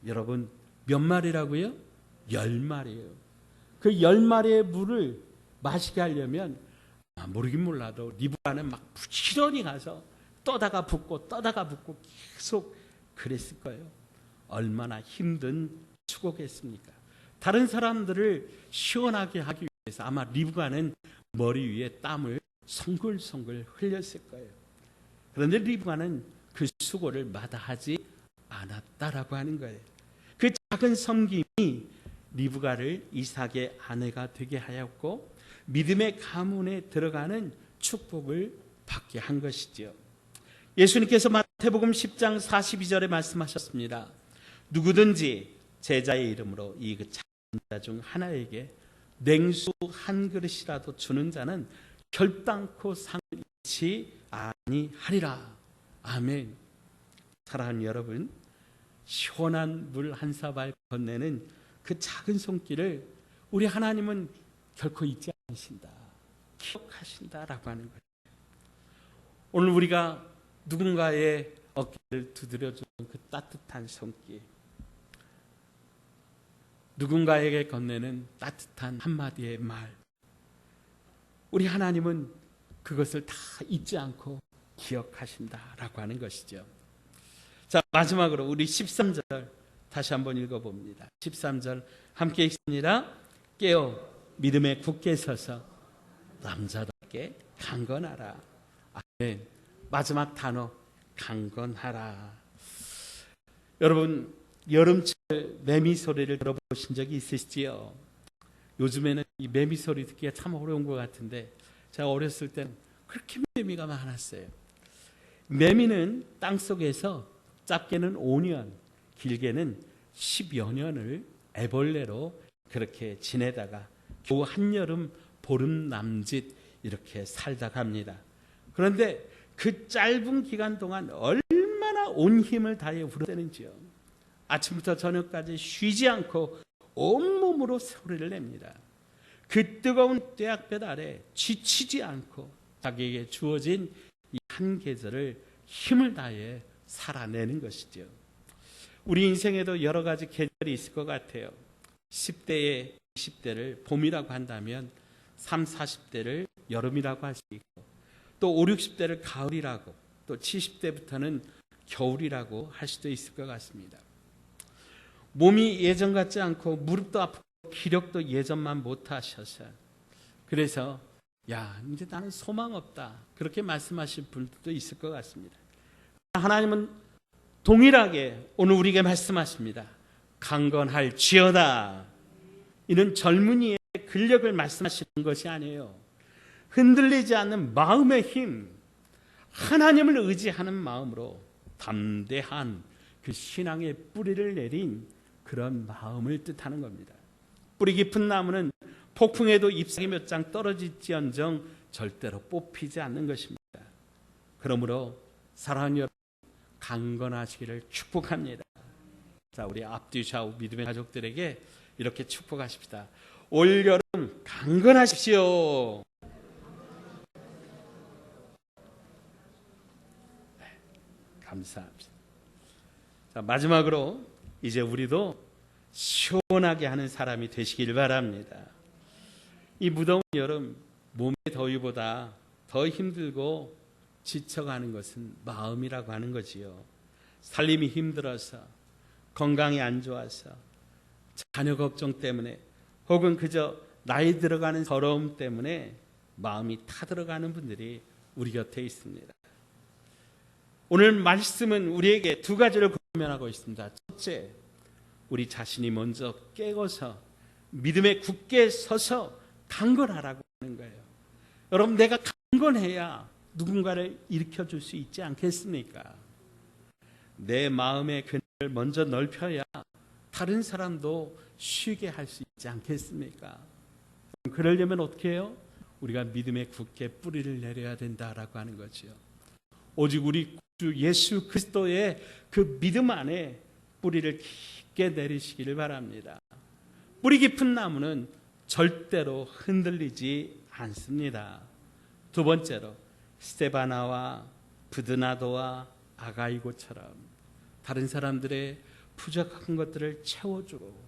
여러분, 몇 마리라고요? 10마리예요. 그 10마리의 물을 마시게 하려면 모르긴 몰라도 리브가는 막 부지런히 가서 떠다가 붓고 계속 그랬을 거예요. 얼마나 힘든 수고겠습니까? 다른 사람들을 시원하게 하기 위해서 아마 리브가는 머리 위에 땀을 송글송글 흘렸을 거예요. 그런데 리브가는 그 수고를 마다하지 않았다라고 하는 거예요. 그 작은 섬김이 리브가를 이삭의 아내가 되게 하였고 믿음의 가문에 들어가는 축복을 받게 한 것이지요. 예수님께서 마태복음 10장 42절에 말씀하셨습니다. 누구든지 제자의 이름으로 이 작은 자 중 하나에게 냉수 한 그릇이라도 주는 자는 결단코 상을 잃지 아니하리라. 아멘. 사랑하는 여러분, 시원한 물 한 사발 건네는 그 작은 손길을 우리 하나님은 결코 잊지 않으신다, 기억하신다라고 하는 거예요. 오늘 우리가 누군가의 어깨를 두드려주는 그 따뜻한 손길, 누군가에게 건네는 따뜻한 한마디의 말, 우리 하나님은 그것을 다 잊지 않고 기억하신다라고 하는 것이죠. 자, 마지막으로 우리 13절 다시 한번 읽어봅니다. 13절 함께 읽습니다. 깨어 믿음에 굳게 서서 남자답게 강건하라. 아멘. 마지막 단어, 강건하라. 여러분, 여름철 매미 소리를 들어보신 적이 있으시지요? 요즘에는 이 매미 소리 듣기가 참 어려운 것 같은데 제가 어렸을 때는 그렇게 매미가 많았어요. 매미는 땅속에서 짧게는 5년, 길게는 10여 년을 애벌레로 그렇게 지내다가 겨우 한여름 보름 남짓 이렇게 살다 갑니다. 그런데 그 짧은 기간 동안 얼마나 온 힘을 다해 울어대는지요. 아침부터 저녁까지 쉬지 않고 온몸으로 소리를 냅니다. 그 뜨거운 떼약볕 아래 지치지 않고 자기에게 주어진 이 한 계절을 힘을 다해 살아내는 것이죠. 우리 인생에도 여러 가지 계절이 있을 것 같아요. 10대에 20대를 봄이라고 한다면 30, 40대를 여름이라고 할 수 있고 또 5, 60대를 가을이라고 또 70대부터는 겨울이라고 할 수도 있을 것 같습니다. 몸이 예전 같지 않고 무릎도 아프고 기력도 예전만 못하셔서 그래서 야 이제 나는 소망 없다 그렇게 말씀하실 분들도 있을 것 같습니다. 하나님은 동일하게 오늘 우리에게 말씀하십니다. 강건할지어다. 이는 젊은이의 근력을 말씀하시는 것이 아니에요. 흔들리지 않는 마음의 힘, 하나님을 의지하는 마음으로 담대한 그 신앙의 뿌리를 내린 그런 마음을 뜻하는 겁니다. 뿌리 깊은 나무는 폭풍에도 잎사귀 몇 장 떨어질지언정 절대로 뽑히지 않는 것입니다. 그러므로 사랑하는 여러분, 강건하시기를 축복합니다. 자, 우리 앞뒤 좌우 믿음의 가족들에게 이렇게 축복하십시다. 올여름 강건하십시오. 네, 감사합니다. 자, 마지막으로 이제 우리도 시원하게 하는 사람이 되시길 바랍니다. 이 무더운 여름, 몸의 더위보다 더 힘들고 지쳐가는 것은 마음이라고 하는 거지요. 살림이 힘들어서, 건강이 안 좋아서, 자녀 걱정 때문에, 혹은 그저 나이 들어가는 서러움 때문에 마음이 타들어가는 분들이 우리 곁에 있습니다. 오늘 말씀은 우리에게 두 가지를 권면하고 있습니다. 첫째, 우리 자신이 먼저 깨어서 믿음에 굳게 서서 강건하라고 하는 거예요. 여러분, 내가 강건해야 누군가를 일으켜줄 수 있지 않겠습니까? 내 마음의 그늘을 먼저 넓혀야 다른 사람도 쉬게 할 수 있지 않겠습니까? 그러려면 어떻게 해요? 우리가 믿음에 굳게 뿌리를 내려야 된다라고 하는 거죠. 오직 우리 주 예수 그리스도의 그 믿음 안에 뿌리를 깊게 내리시기를 바랍니다. 뿌리 깊은 나무는 절대로 흔들리지 않습니다. 두 번째로 스데바나와 브드나도와 아가이고처럼 다른 사람들의 부족한 것들을 채워주고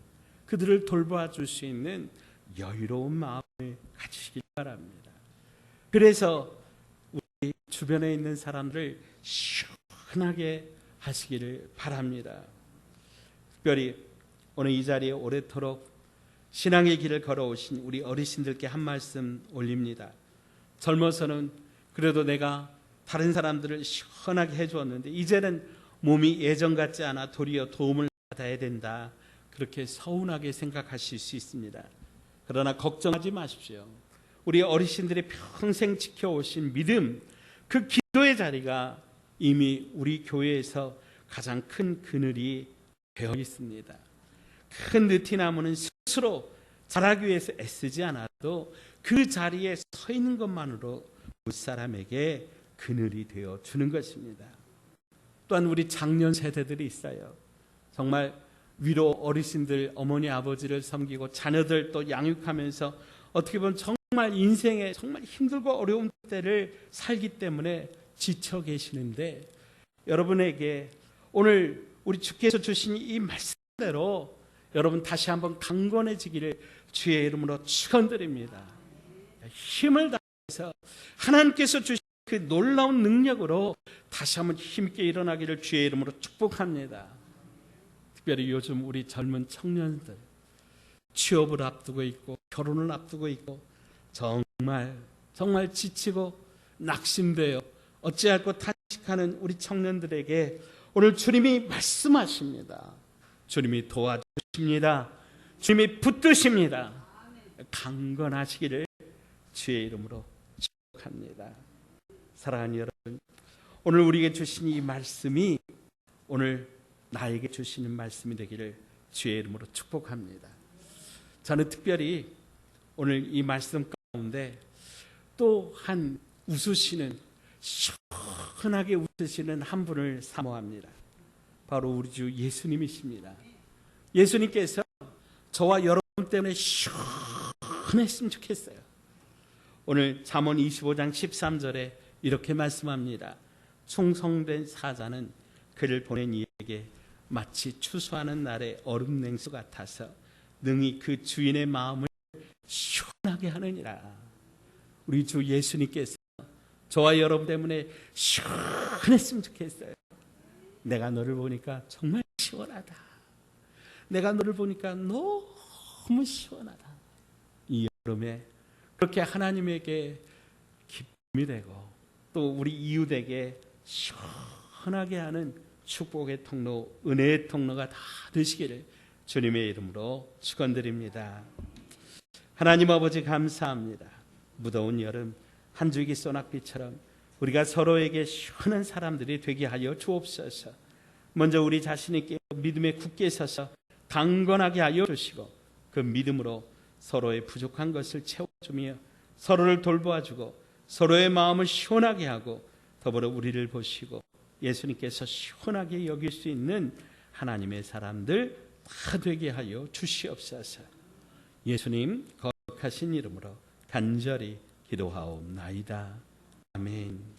그들을 돌봐줄 수 있는 여유로운 마음을 가지시길 바랍니다. 그래서 우리 주변에 있는 사람들을 시원하게 하시기를 바랍니다. 특별히 오늘 이 자리에 오래도록 신앙의 길을 걸어오신 우리 어르신들께 한 말씀 올립니다. 젊어서는 그래도 내가 다른 사람들을 시원하게 해주었는데 이제는 몸이 예전 같지 않아 도리어 도움을 받아야 된다. 그렇게 서운하게 생각하실 수 있습니다. 그러나 걱정하지 마십시오. 우리 어르신들이 평생 지켜오신 믿음, 그 기도의 자리가 이미 우리 교회에서 가장 큰 그늘이 되어 있습니다. 큰 느티나무는 스스로 자라기 위해서 애쓰지 않아도 그 자리에 서 있는 것만으로 무사람에게 그늘이 되어 주는 것입니다. 또한 우리 장년 세대들이 있어요. 정말 위로 어르신들, 어머니, 아버지를 섬기고 자녀들 또 양육하면서 어떻게 보면 정말 인생에 정말 힘들고 어려운 때를 살기 때문에 지쳐 계시는데 여러분에게 오늘 우리 주께서 주신 이 말씀대로 여러분 다시 한번 강건해지기를 주의 이름으로 축원드립니다. 힘을 다해서 하나님께서 주신 그 놀라운 능력으로 다시 한번 힘있게 일어나기를 주의 이름으로 축복합니다. 특별히 요즘 우리 젊은 청년들 취업을 앞두고 있고 결혼을 앞두고 있고 정말 지치고 낙심되어 어찌할 것 탄식하는 우리 청년들에게 오늘 주님이 말씀하십니다. 주님이 도와주십니다. 주님이 붙드십니다. 강건하시기를 주의 이름으로 축복합니다. 사랑하는 여러분, 오늘 우리에게 주신 이 말씀이 오늘 나에게 주시는 말씀이 되기를 주의 이름으로 축복합니다. 저는 특별히 오늘 이 말씀 가운데 또 한 웃으시는 시원하게 웃으시는 한 분을 사모합니다. 바로 우리 주 예수님이십니다. 예수님께서 저와 여러분 때문에 시원했으면 좋겠어요. 오늘 잠언 25장 13절에 이렇게 말씀합니다. 충성된 사자는 그를 보낸 이에게 마치 추수하는 날의 얼음 냉수 같아서 능히 그 주인의 마음을 시원하게 하느니라. 우리 주 예수님께서 저와 여러분 때문에 시원했으면 좋겠어요. 내가 너를 보니까 정말 시원하다. 내가 너를 보니까 너무 시원하다. 이 여름에 그렇게 하나님에게 기쁨이 되고 또 우리 이웃에게 시원하게 하는 축복의 통로, 은혜의 통로가 다 되시기를 주님의 이름으로 축원드립니다. 하나님 아버지 감사합니다. 무더운 여름 한 줄기 소낙비처럼 우리가 서로에게 시원한 사람들이 되게 하여 주옵소서. 먼저 우리 자신이 깨어 믿음에 굳게 서서 강건하게 하여 주시고 그 믿음으로 서로의 부족한 것을 채워주며 서로를 돌보아주고 서로의 마음을 시원하게 하고 더불어 우리를 보시고 예수님께서 시원하게 여길 수 있는 하나님의 사람들 다 되게 하여 주시옵소서. 예수님 거룩하신 이름으로 간절히 기도하옵나이다. 아멘.